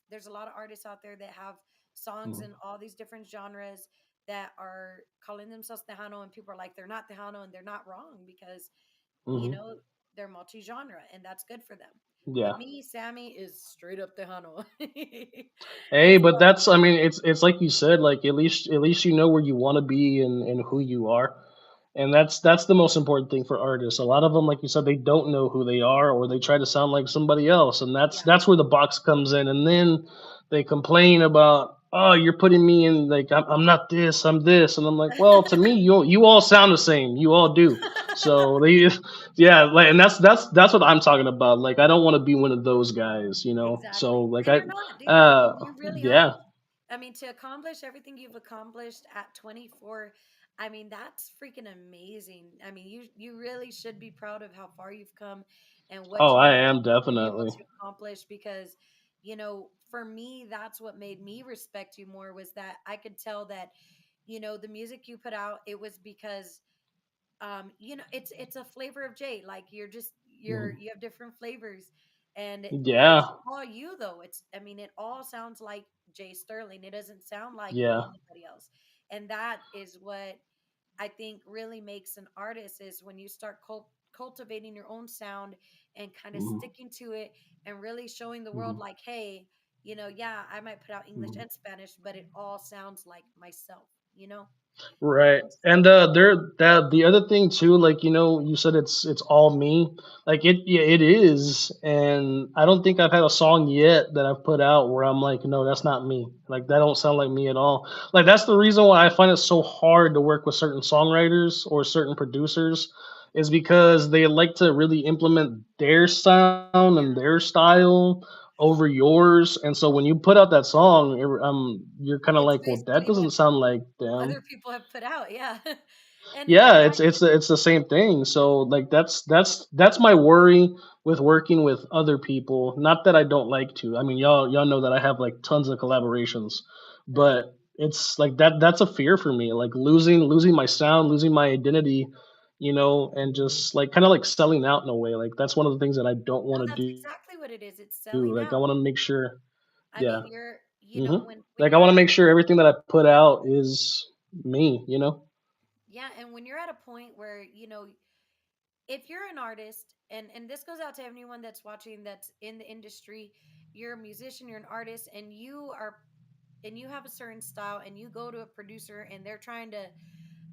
artists out there that have songs Mhm. in all these different genres that are calling themselves Tejano and people are like they're not Tejano and they're not wrong because you Mhm. know they're multi-genre and that's good for them. Yeah. But me, Sammy is straight up Tejano. Hey, And but so that's I mean it's like you said, like at least you know where you want to be and who you are. And that's the most important thing for artists. A lot of them, like you said, they don't know who they are, or they try to sound like somebody else, and yeah. that's where the box comes in. And then they complain about, oh, you're putting me in like I'm not this, I'm this, and I'm like, well, to me, you all sound the same, you all do. So they, yeah, like, and that's what I'm talking about. Like, I don't want to be one of those guys, you know. So Exactly. like And I, you're not, dude. I mean, you really yeah, aren't. I mean, to accomplish everything you've accomplished at 24, I mean, that's freaking amazing. I mean, you really should be proud of how far you've come and what oh, you've I am been able definitely. to accomplish because, for me, that's what made me respect you more was that I could tell that, the music you put out, it was because it's a flavor of Jay. Like Mhm. you have different flavors, and it's Yeah, all you though. I mean, it all sounds like Jay Sterling. It doesn't sound like yeah. anybody else, and that is what I think really makes an artist is when you start cultivating your own sound and kind of Mhm. sticking to it and really showing the world Mhm. like, hey, yeah, I might put out English Mhm. and Spanish, but it all sounds like myself, Right. and And so there that the other thing too, like you said it's all me. Like yeah, it is. And I don't think I've had a song yet that I've put out where I'm like, no, that's not me. Like that don't sound like me at all. Like that's the reason why I find it so hard to work with certain songwriters or certain producers is because they like to really implement their sound and yeah. their style over yours. And so when you put out that song, you're kind of It's like, well, that basically doesn't sound like what them. other people have put out, yeah. And Yeah, I it's the same thing. So like that's my worry with working with other people. Not that I don't like to. I mean, y'all know that I have like tons of collaborations, right. but it's like that's a fear for me. Like losing my sound, losing my identity, and just like kind of like selling out in a way. Like that's one of the things that I don't No, want to that's do. exactly what it is. It's selling Like I out. want to make sure, I yeah. mean, you're, Hmm. when Like I you're want at to a make sure everything that I put out is me. yeah, and when you're at a point where, if you're an artist, and this goes out to anyone that's watching that's in the industry, you're a musician, you're an artist, and you are and you have a certain style and you go to a producer and they're trying to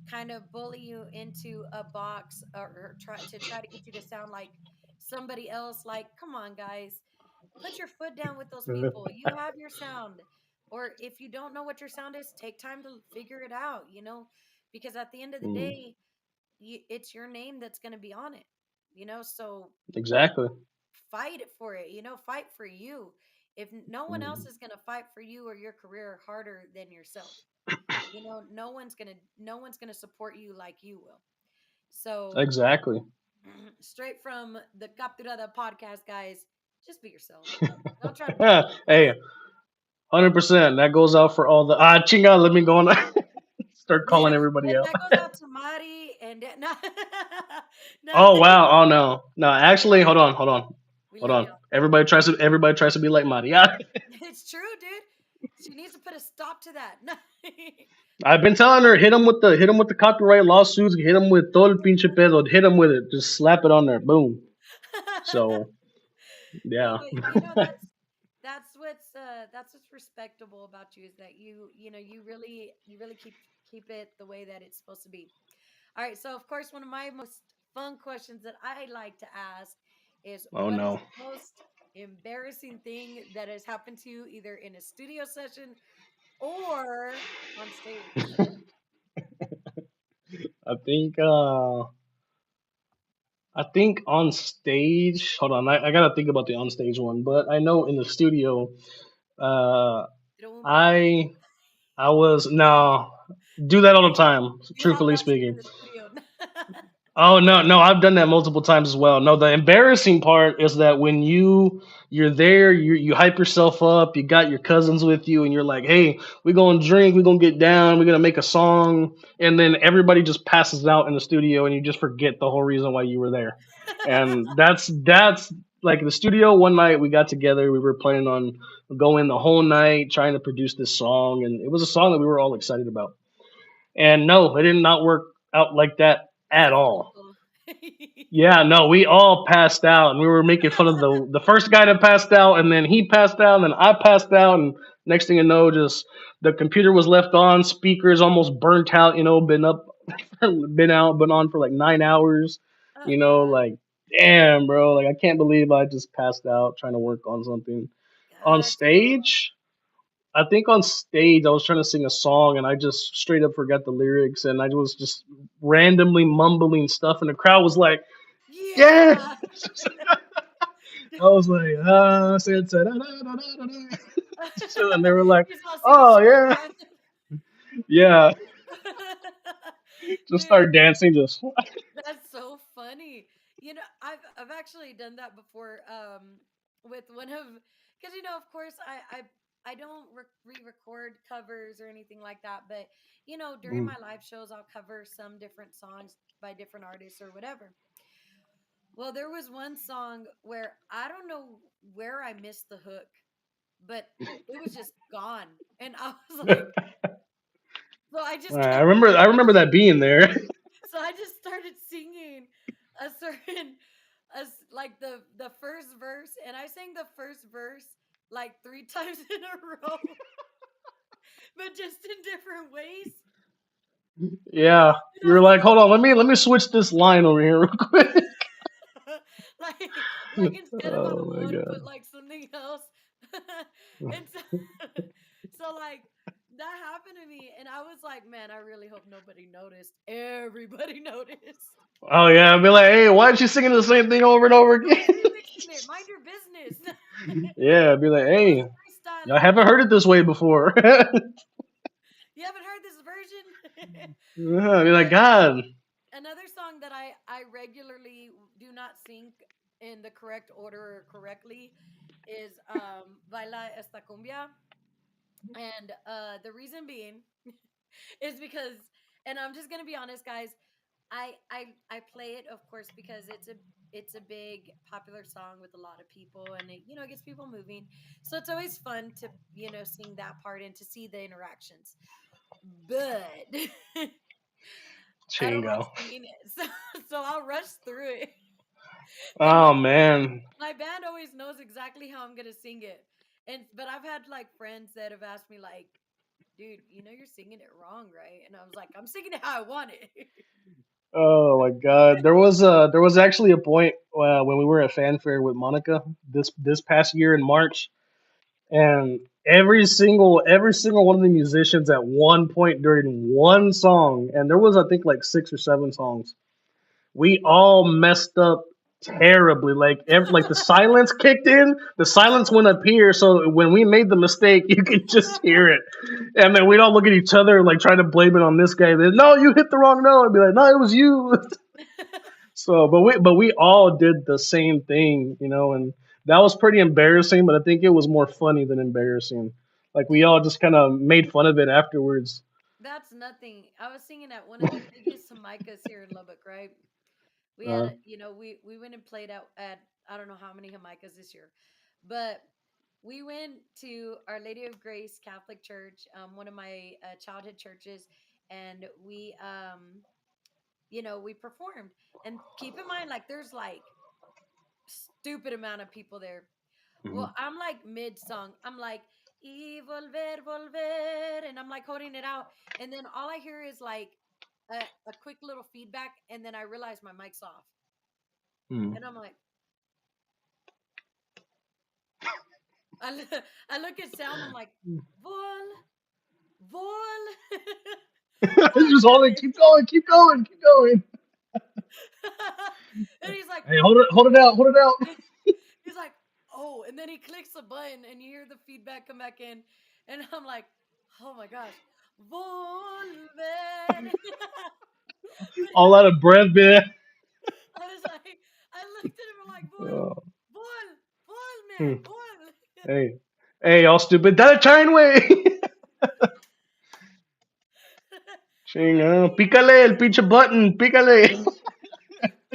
kind of bully you into a box, or try to get you to sound like somebody else, like, come on guys, put your foot down with those people. You have your sound. Or if you don't know what your sound is, take time to figure it out, because at the end of the Mm, day, it's your name that's going to be on it, so exactly. fight it for it, fight for you. If no one else Mm, is going to fight for you or your career harder than yourself, no one's going to support you like you will. So exactly. straight from the Capturada podcast, guys, just be yourself. Don't try to be nobody Hey, else. 100%. That goes out for all the chinga. Let me go on. Start calling everybody And out. that goes out to Mari and no, no, Oh wow. Oh no. No, actually, we hold love on. y'all. Everybody tries to be like Maria. It's true, dude. She needs to put a stop to that. No. I've been telling her hit him with the copyright lawsuits, hit him with todo el pinche pedo, hit him with it, just slap it on there, boom. So No, yeah, but that's what's respectable about you, is that you really keep it the way that it's supposed to be. All right, so of course one of my most fun questions that I like to ask is, oh what is no, the most embarrassing thing that has happened to you either in a studio session or on stage? I think on stage. Hold on, I gotta think about the on stage one, but I know in the studio, uh, Trumpia. I I was no do that all the time. You hot Truthfully flashed it in speaking. the studio. Oh no, I've done that multiple times as well. No, the embarrassing part is that when you're there, you hype yourself up, you got your cousins with you, and you're like, hey, we're gonna drink, we're gonna get down, we're gonna make a song, and then everybody just passes out in the studio, and you just forget the whole reason why you were there. And that's like the studio. One night we got together, we were planning on going the whole night trying to produce this song, and it was a song that we were all excited about. And no, it did not work out like that Se at all. fruto. Yeah, no, we all passed out, and we were making fun of the first guy that passed out, and then he passed out, and then I passed out, and next thing you know, just the computer was left on, speakers almost burnt out, been on for like 9 hours, Uh-uh. like damn, bro, like I can't believe I just passed out trying to work on something on Gotcha. stage. I think on stage I was trying to sing a song and I just straight up forgot the lyrics and I was just randomly mumbling stuff and the crowd was like, "Yeah!" Yeah. I was like, said, da, da, da, da, da, da. So, and they were like, He's all singing "Oh Sugar yeah, Man. yeah." Just Dude, start dancing, just that's so funny. I've actually done that before, with one of, because of course I don't re-record covers or anything like that, but during Mm. my live shows I'll cover some different songs by different artists or whatever. Well, there was one song where I don't know where I missed the hook, but it was just gone. And I was like, so I just I kept remember, I remember that being there. so I just started singing a certain like the first verse, and I sang the first verse like three times in a row, but just in different ways. Yeah, And you I were was like, "Hold on, let me switch this line over here real quick." like like instead of a Oh my one, god. put like something else. And so so like that happened to me, and I was like, man, I really hope nobody noticed. Everybody noticed. Oh yeah, I'd be like, "Hey, why is she singing the same thing over and over Why again?" is he mixing it? Mind your business. Yeah, I'd be like, I was "Hey, y'all freestyling. haven't heard it this way before." You haven't heard this version? Yeah, I'd be like, But "God." another song that I regularly do not sing in the correct order or correctly is Baila esta cumbia. And the reason being is because, and I'm just gonna be honest, guys, I play it, of course, because it's a big popular song with a lot of people, and it gets people moving. So it's always fun to sing that part and to see the interactions. But I don't like Chingo. singing it, so I'll rush through it. And Oh man. my band always knows exactly how I'm gonna sing it. And but I've had like friends that have asked me like, dude, you're singing it wrong, right? And I was like, I'm singing it how I want it. Oh my God, there was actually a point when we were at Fanfare with Monica this past year in March, and every single one of the musicians at one point during one song, and there was I think like 6 or 7 songs, we all messed up terribly. Like the silence kicked in, the silence went up here, so when we made the mistake, you could just hear it, and then we'd all look at each other like trying to blame it on this guy. Then, no, you hit the wrong note. I'd be like, no, it was you. So, but we all did the same thing, and that was pretty embarrassing. But I think it was more funny than embarrassing. Like we Dude, all just kind of made fun of it afterwards. that's nothing. I was singing at one of the biggest Jamaicas here in Lubbock, right? We had Uh, a, we went and played at I don't know how many Jamaicas this year, but we went to Our Lady of Grace Catholic Church, one of my childhood churches, and we performed. And keep in mind, like, there's like stupid amount of people there. Well, mhm. I'm like mid song. I'm like, y volver, volver. And I'm like holding it out. And then all I hear is like a quick little feedback. And then I realize my mic's off. Mm. And I'm like, I look at sound. I'm like, vol, vol, Just hold it, volver. keep going, keep going, keep going. And he's like, Hey, hold it out, hold it out. he's like, oh. And then he clicks a button and you hear the feedback come back in. And I'm like, oh my gosh, volver. But All out of breath, man. I was like, I looked at him and like, Oh, bull, bull, man, hmm. bull. Hey, hey, all stupid. That a turn way. I'm like, Chinga, hey, pícale el pinche button, pícale.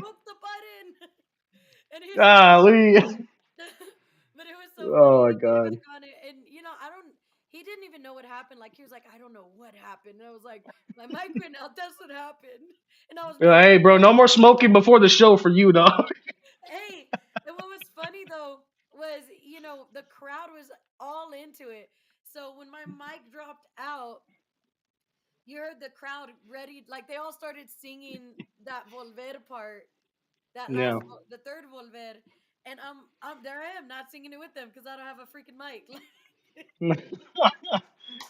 poke the button. And he's like, Golly. but it was so funny. Oh my The God. feedback on it, and I don't. He didn't even know what happened. Like he was like, I don't know what happened. And I was like, my mic went out. That's what happened. And I was Be like, making hey, bro, fun. no more smoking before the show for you, dog. Hey, and what was funny though was the crowd was all into it. So when my mic dropped out, you heard the crowd ready, like they all started singing that volver part, that Yeah. the third volver, and I'm there. I am not singing it with them because I don't have a freaking mic.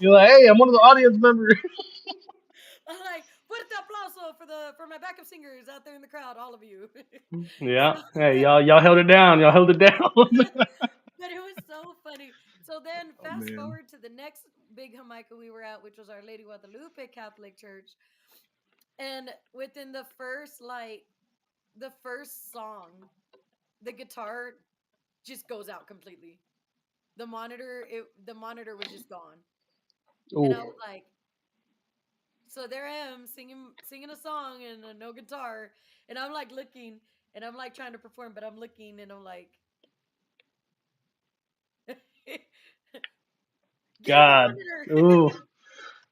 You're like, hey, I'm one of the audience members. I'm like, fuerte aplauso for my backup singers out there in the crowd, all of you. Yeah. So Hey, y'all held it down. Y'all held it down. but it was so funny. So then Oh fast man. forward to the next big Jamaica we were at, which was Our Lady Guadalupe Catholic Church. And within the first song, the guitar just goes out completely. The monitor was just gone. And I Ooh. was like, so there I am singing a song and no guitar. And I'm like looking and I'm like trying to perform, but I'm looking and I'm like, get a new God. monitor. Ooh.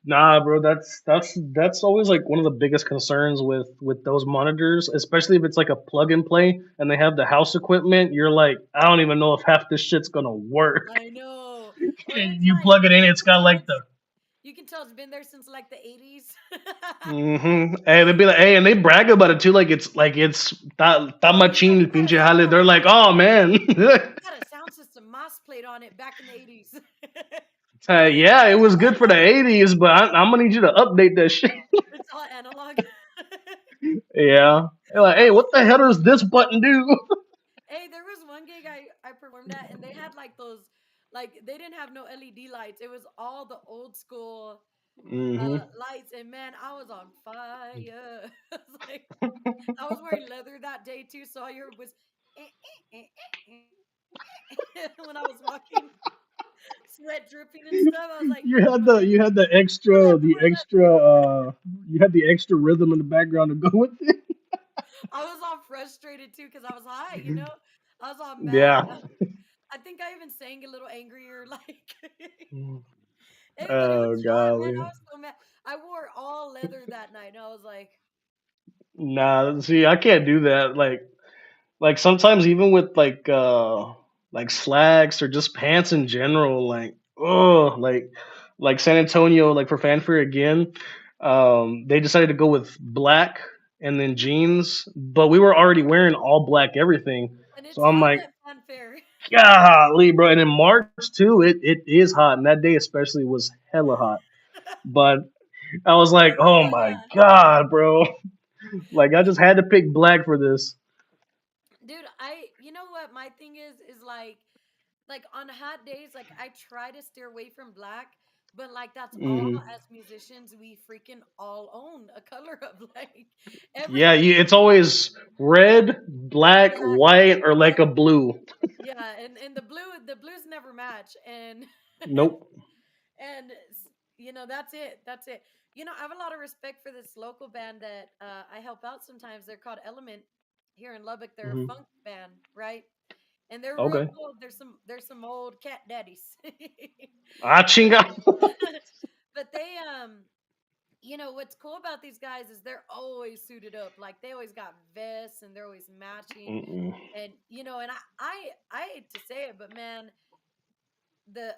Nah, bro, that's always like one of the biggest concerns with those monitors, especially if it's like a plug and play and they have the house equipment. You're like, I don't even know if half this shit's gonna work. I know. Or it's You like plug it in, it's got like the you can tell it's been there since like the 80s. Hey, they'd be like, hey, and they brag about it too, like it's that Oh yeah, machine, pinche jale. They're like, oh man, it had a sound system moss played on it back in the 80s. yeah, it was good for the '80s, but I'm gonna need you to update that shit. It's all analog. Yeah, they're like, It hey, was what the hell does this button do? Hey, there was one gig I performed at, and they had like those, like they didn't have no LED lights. It was all the old school hmm lights, and man, I was on fire. I was like, I was wearing leather that day too, so all you heard was when I was walking, sweat dripping and stuff. I was like, You oh had my the god, you had the pull extra up, the pull up. extra you had the extra rhythm in the background to go with it. I was all frustrated too because I was high, I was all mad. Yeah. I think I even sang a little angrier, like. Mm. Hey, but it Oh was fun, man. I golly. was so mad. I wore all leather that night, and I was like, Nah, see, I can't do that. Like sometimes even with like like slacks or just pants in general. Like, oh, like San Antonio, like for Fanfare again, they decided to go with black and then jeans, but we were already wearing all black everything. And So it's I'm hot like, at fanfare. golly, bro. And in March too, it is hot, and that day especially was hella hot. But I was like, oh Oh my yeah. god, bro. Like I just had to pick black for this. Dude, you know what my thing is like on hot days, like I try to steer away from black, but like that's all Hmm. as musicians we freaking all own a color of like every Yeah, it's always red, black, black, white, or like white, a blue. yeah, and the blues never match, and Nope. you know that's it, that's it. You know, I have a lot of respect for this local band that I help out sometimes. They're called Element here in Lubbock. They're a Hmm. funk band, right? And they're real Okay. cool. There's some old cat daddies. Ah, but chinga. but they you know what's cool about these guys is they're always suited up. Like they always got vests and they're always matching. Mm-mm. And you know, and I hate to say it, but man,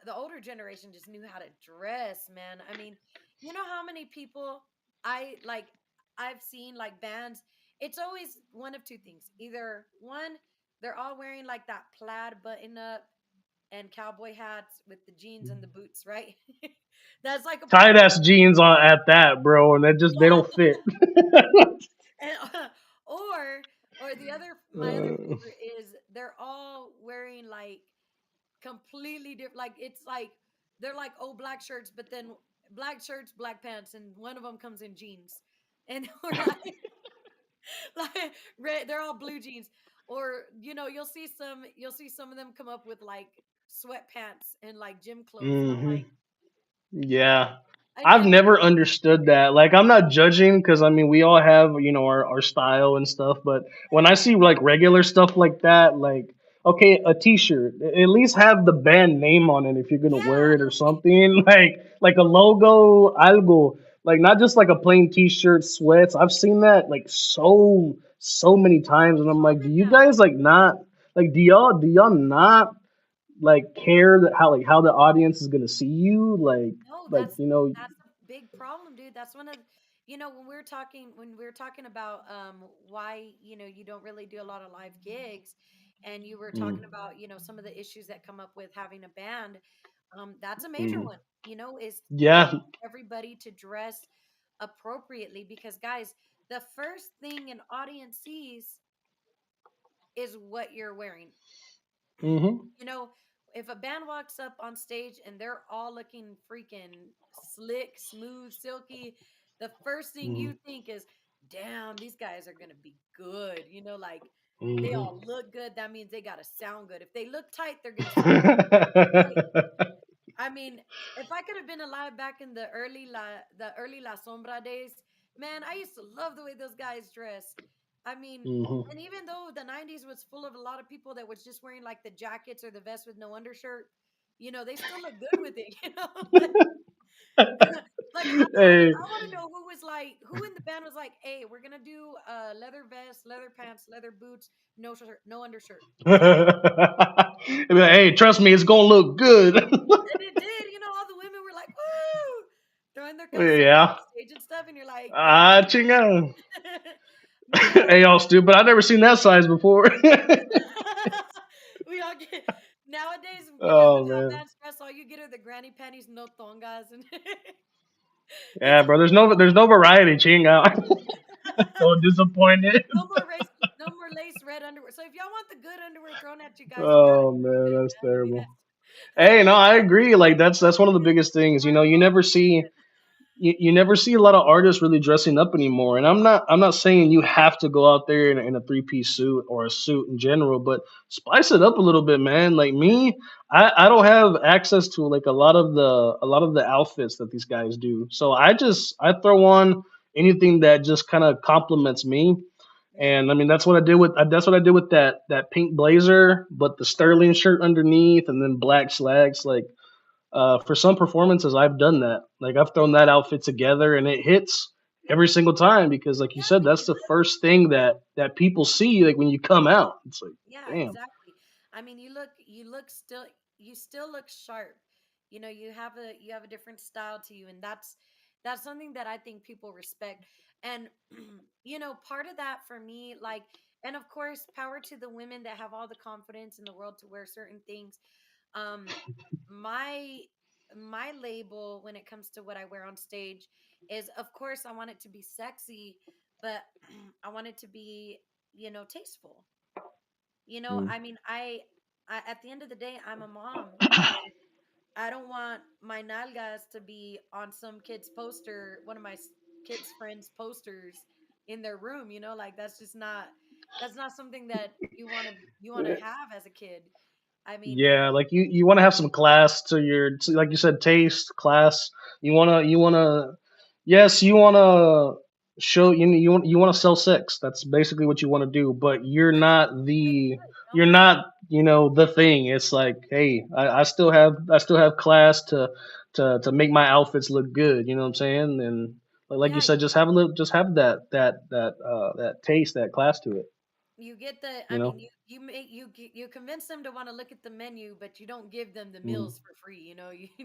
the older generation just knew how to dress, man. I mean, you know how many people I like I've seen like bands, it's always one of two things. Either one, they're all wearing like that plaid button up and cowboy hats with the jeans and the boots, right? That's like a Tight popular ass jeans on at that, bro, and they yeah. don't fit. And or the other my other Uh, favorite is they're all wearing like completely different. Like it's like they're like old black shirts, but then black shirts, black pants, and one of them comes in jeans, and we're like, like red. They're all blue jeans, or you know, you'll see some of them come up with like sweatpants and like gym clothes, and I'm hmm. like, Yeah. I I've never. never understood that. Like, I'm not judging because I mean, we all have, our style and stuff. But when I see like regular stuff like that, like, okay, a T-shirt, at least have the band name on it if you're gonna wear Yeah, it or something. Like a logo, algo. Like not just like a plain T-shirt, sweats. I've seen that like so many times, and I'm like, do common you now. guys like not like do y'all not like care that how the audience is gonna see you No, like that's a big problem, dude. That's one of you know when we were talking about why you don't really do a lot of live gigs, and you were mm, talking about some of the issues that come up with having a band. That's a major mm. one. Is Yeah. getting everybody to dress appropriately because guys, the first thing an audience sees is what you're wearing. Hmm. You know, if a band walks up on stage and they're all looking freaking slick, smooth, silky, the first thing Hmm. you think is, damn, these guys are going to be good. Like they Hmm. all look good. That means they got to sound good. If they look tight, they're going to sound tight. I mean, if I could have been alive back in the early La Sombra days, man, I used to love the way those guys dress. I mean, Hmm. and even though the '90s was full of a lot of people that was just wearing like the jackets or the vest with no undershirt, they still look good with it. Like Hey. I want to know who in the band was like, hey, we're gonna do leather vest, leather pants, leather boots, no shirt, no undershirt. Be like, hey, trust me, it's gonna look good. And it did. All the women were like, "Woo!" throwing their calzones on Yeah. stage and stuff, and you're like, "Damn, Ah, chinga. man!" Hey, y'all stupid. I've never seen that size before. We all get nowadays because of Oh how man. bands dress. All you get are the granny panties, no tongas, and it's Yeah, bro. There's no variety, chinga. So disappointed. no more race, no more lace red underwear. So if y'all want the good underwear thrown at you guys, you gotta Oh keep man, it, that's man. You terrible. guys, Hey, no, I agree. Like that's one of the biggest you things. might as You well never keep see it. you never see a lot of artists really dressing up anymore. And I'm not saying you have to go out there in a three-piece suit or a suit in general, but spice it up a little bit, man. Like me, I don't have access to like a lot of the outfits that these guys do. So I throw on anything that just kind of complements me. Yeah, And I mean that's what I did with that pink blazer, but the sterling shirt underneath, and then black slacks. Like for some performances, I've done that. Like I've thrown that outfit together, and it hits every single time because, like you said, yeah, that's the first thing that people see. Like when you come out, it's like, yeah, damn. exactly. I mean, you still look sharp. You have a different style to you, and that's something that I think people respect. And part of that for me, like, and of course, power to the women that have all the confidence in the world to wear certain things. Um, my my label when it comes to what I wear on stage is, of course, I want it to be sexy, but I want it to be, tasteful. Mm. I mean, I at the end of the day, I'm a mom, and I don't want my nalgas to be on some kid's poster, one of my kids' friends' posters in their room. Like that's not something that you want to have as a kid. I mean, Yeah, like you want to have some class like you said, taste, class. You wanna yes, you wanna show you want to sell sex. That's basically what you want to do. But you're that's the not way to the do it. you're not the thing. It's like, hey, I still have class to make my outfits look good. You know what I'm saying? And like you Yeah, said, just have that taste, that class to it. you get the. I You mean, know. you convince them to want to look at the menu, but you don't give them the Mm. meals for free.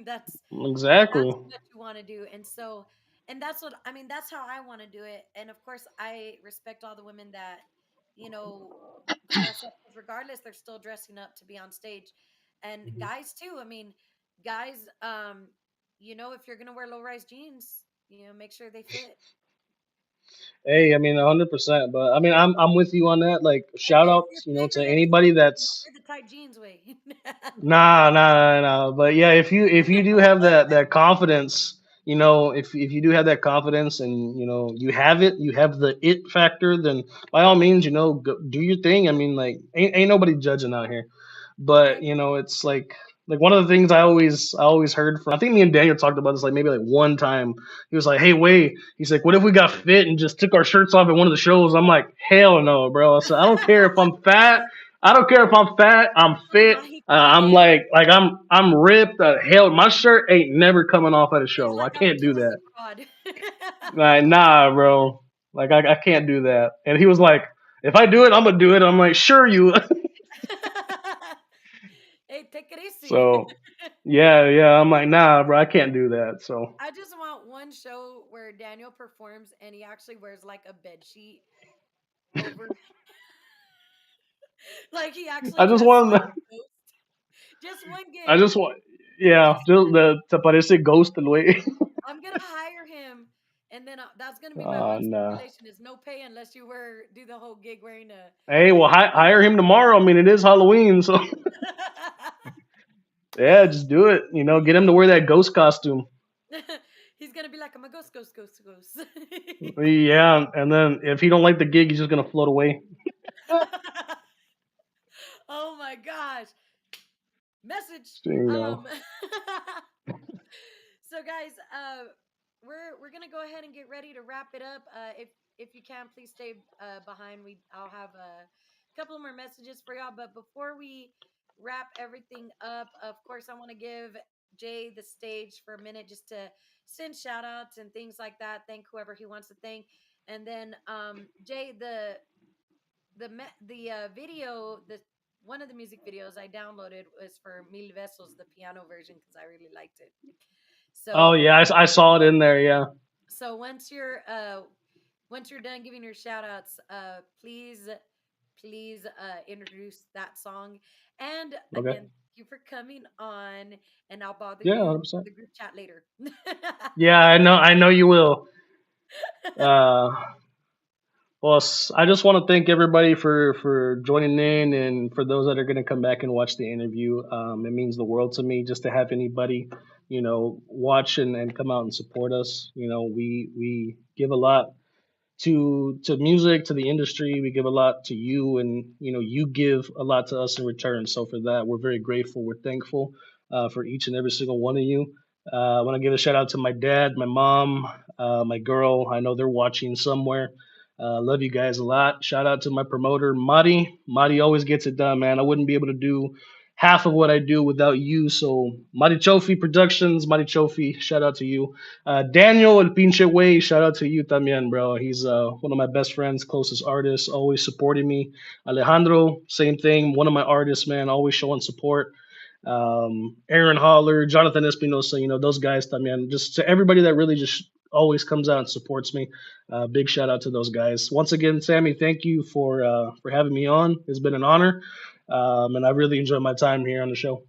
That's Exactly. that's what you want to do. And that's what I mean, that's how I want to do it. And of course, I respect all the women that, you know, dress up, 'cause regardless, they're still dressing up to be on stage. And guys too. I mean, guys, if you're gonna wear low rise jeans, make sure they fit. Hey, I mean, 100%. But I mean, I'm with you on that. Like, And shout if out, you're to bigger than anybody 200, that's wear the tight jeans way. nah. But yeah, if you do have that confidence, if you do have that confidence and you have it, you have the it factor, then by all means, do your thing. I mean, like, ain't nobody judging out here. But Right. it's like one of the things I always heard from, I think me and Daniel talked about this like maybe like one time. He was like, "Hey, wait," he's like, "What if we got fit and just took our shirts off at one of the shows?" I'm like, "Hell no, bro." I said, "I don't care if I'm fat. I don't care if I'm fat. I'm fit. I'm Mágico. like I'm ripped. Hell, my shirt ain't never coming off at a He's show. I like, I'm can't do that. Jersey fraud. Like, nah, bro. Like I can't do that." And he was like, "If I do it, I'm gonna do it." I'm like, "Sure, you." Hey, take it easy. So yeah. I'm like, "Nah, bro. I can't do that." So I just want one show where Daniel performs and he actually wears like a bed sheet over, like he actually I just dresses want like to. a ghost. Just one I gig. just want. Yeah, just the te parece ghost el way. I'm gonna hire him, and then that's gonna be my Ah, one nah. stipulation: is no pay unless you do the whole gig wearing a. Hey, well, hire him tomorrow. I mean, it is Halloween, so yeah, just do it. Get him to wear that ghost costume. He's gonna be like, I'm a ghost, ghost, ghost, ghost. Yeah, and then if he don't like the gig, he's just gonna float away. Oh my gosh. Message. You know. Um so guys, we're gonna go ahead and get ready to wrap it up. If you can, please stay behind. I'll have a couple more messages for y'all. But before we wrap everything up, of course, I want to give Jay the stage for a minute just to send shout outs and things like that. Thank whoever he wants to thank. And then Jay, the video, the one of the music videos I downloaded was for Mil Besos, the piano version, because I really liked it. Oh So yeah, I saw it in there. Yeah. so once you're done giving your shout outs, please introduce that song. And Okay. again, thank you for coming on, and I'll bother Yeah, you 100%. in the group chat later. Yeah, I know. I know you will. Uh, Well, I just want to thank everybody for joining in, and for those that are going to come back and watch the interview. It means the world to me just to have anybody, watch and come out and support us. We give a lot to music, to the industry. We give a lot to you, and you give a lot to us in return. So for that, we're very grateful. We're thankful for each and every single one of you. I want to give a shout out to my dad, my mom, my girl. I know they're watching somewhere. Love you guys a lot. Shout out to my promoter, Madi. Madi always gets it done, man. I wouldn't be able to do half of what I do without you. So Marichofi Productions, Marichofi, shout out to you. Daniel El Pinche Way, shout out to you también, bro. He's one of my best friends, closest artists, always supporting me. Alejandro, same thing, one of my artists, man, always showing support. Aaron Holler, Jonathan Espinosa, those guys también. Just to everybody that really just always comes out and supports me. Big shout out to those guys. Once again, Sammy, thank you for having me on. It's been an honor. And I really enjoyed my time here on the show.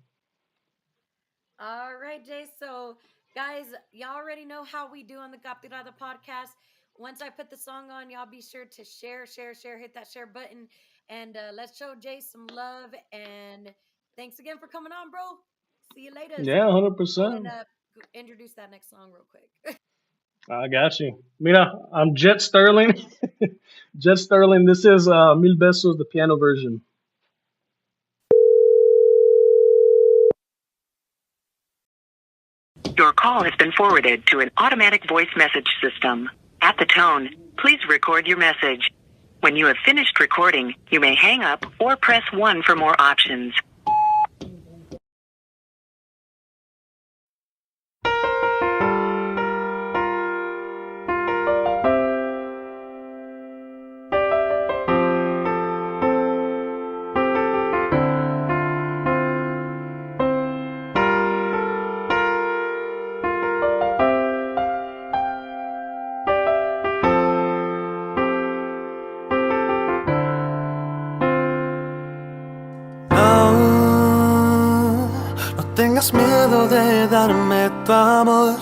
All right, Jay. So, guys, y'all already know how we do on the Capturada podcast. Once I put the song on, y'all be sure to share, hit that share button, and let's show Jay some love. And thanks again for coming on, bro. See you later. Yeah, So, 100%. and introduce that next song real quick. I got you. Mira, I'm Jet Sterling. Jet Sterling. This is Mil Besos, the piano version. Your call has been forwarded to an automatic voice message system. At the tone, please record your message. When you have finished recording, you may hang up or press 1 for more options. No tengas miedo de darme tu amor.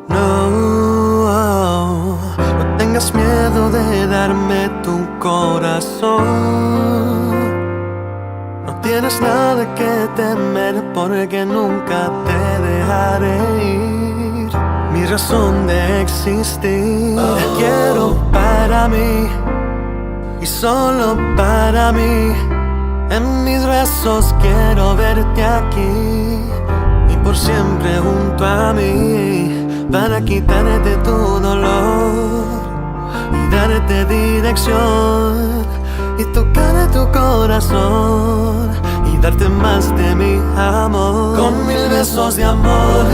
No, no tengas miedo de darme tu corazón. No tienes nada que temer porque nunca te dejaré ir. Mi razón de existir te quiero para mí y solo para mí. En mis rezos quiero verte aquí y por siempre junto a mí, para quitarte tu dolor y darte dirección y tocar tu corazón y darte más de mi amor. Con 1000 besos de amor,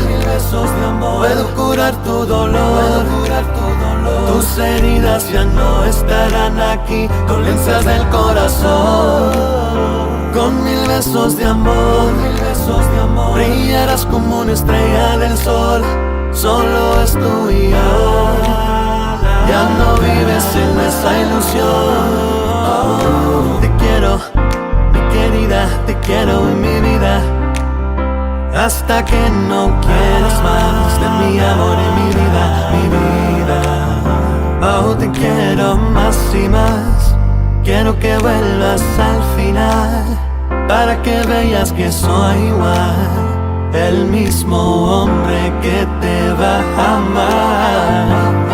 puedo curar tu dolor. Tus heridas ya no estarán aquí, dolencias del corazón. Con 1000 besos de amor, brillarás como una estrella del sol. Solo es tú y yo, ya no vives en esa ilusión. Te quiero, mi querida, te quiero en mi vida, hasta que no quieras más de mi amor y mi vida, mi vida. Oh, te quiero más y más, quiero que vuelvas al final, para que veas que soy igual, el mismo hombre que te va a amar.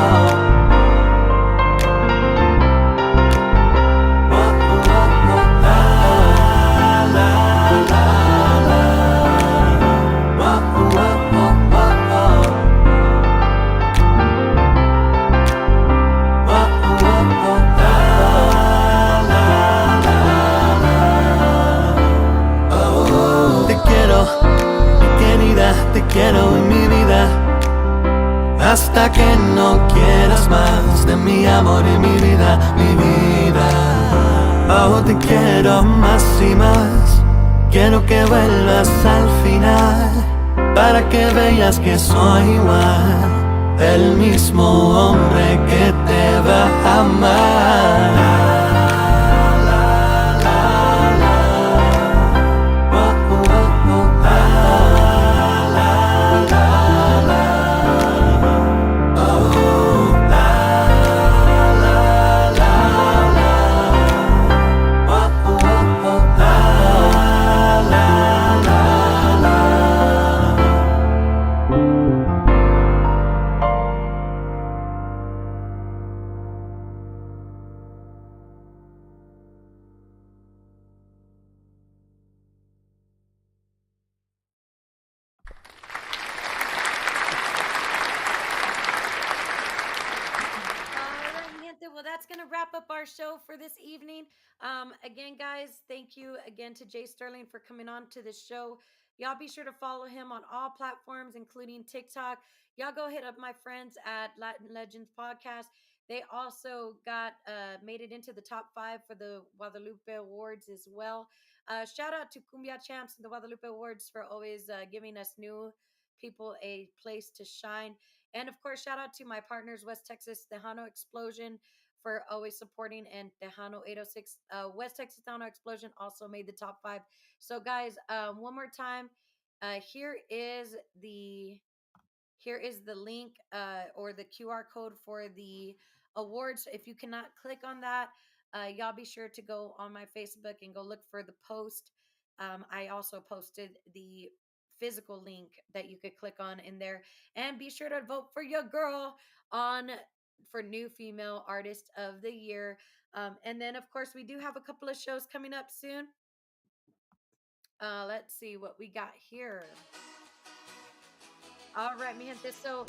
Te quiero en mi vida, hasta que no quieras más de mi amor y mi vida, mi vida. Oh, te quiero más y más, quiero que vuelvas al final, para que veas que soy igual, el mismo hombre que te va a amar. that's going to wrap up our show for this evening. Again, guys, thank you again to Jay Sterling for coming on to this show. Y'all be sure to follow him on all platforms, including TikTok. Y'all go hit up my friends at Latin Legends Podcast. They also got made it into the top 5 for the Guadalupe Awards as well. Shout out to Cumbia Champs and the Guadalupe Awards for always giving us new people a place to shine. And of course, shout out to my partners, West Texas Tejano Explosion, for always supporting, and Tejano 806. West Texas Tejano Explosion also made the top 5. So, guys, one more time, here is the link or the QR code for the awards. If you cannot click on that, y'all be sure to go on my Facebook and go look for the post. I also posted the physical link that you could click on in there, and be sure to vote for your girl on for new female artist of the year. And then of course we do have a couple of shows coming up soon. Let's see what we got here. All right, mi gente. So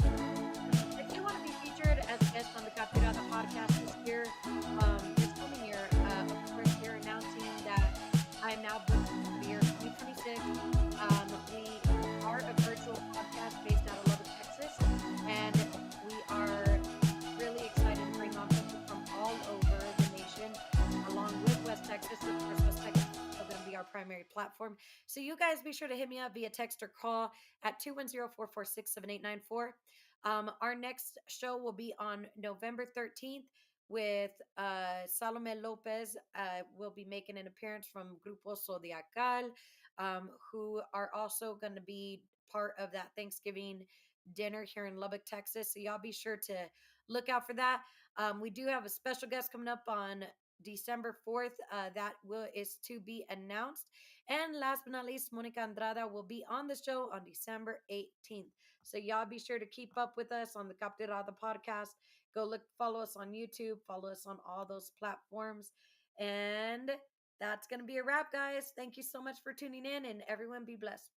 if you want to be featured as a guest on the Capturada podcast this coming year, of course, we're announcing that I am now booked for the year 2026. We are a virtual podcast based out of Lubbock, Texas, and we are really excited to bring on people from all over the nation, along with West Texas. Of course, West Texas is going to be our primary platform. So you guys be sure to hit me up via text or call at 210-446-7894. Our next show will be on November 13th with Salome Lopez. Will be making an appearance from Grupo Zodiacal, who are also going to be part of that Thanksgiving dinner here in Lubbock, Texas. So y'all be sure to look out for that. We do have a special guest coming up on December 4th. That is to be announced. And last but not least, Monica Andrada will be on the show on December 18th. So y'all be sure to keep up with us on the Capturada podcast. Go follow us on YouTube, follow us on all those platforms. And that's going to be a wrap, guys. Thank you so much for tuning in, and everyone be blessed.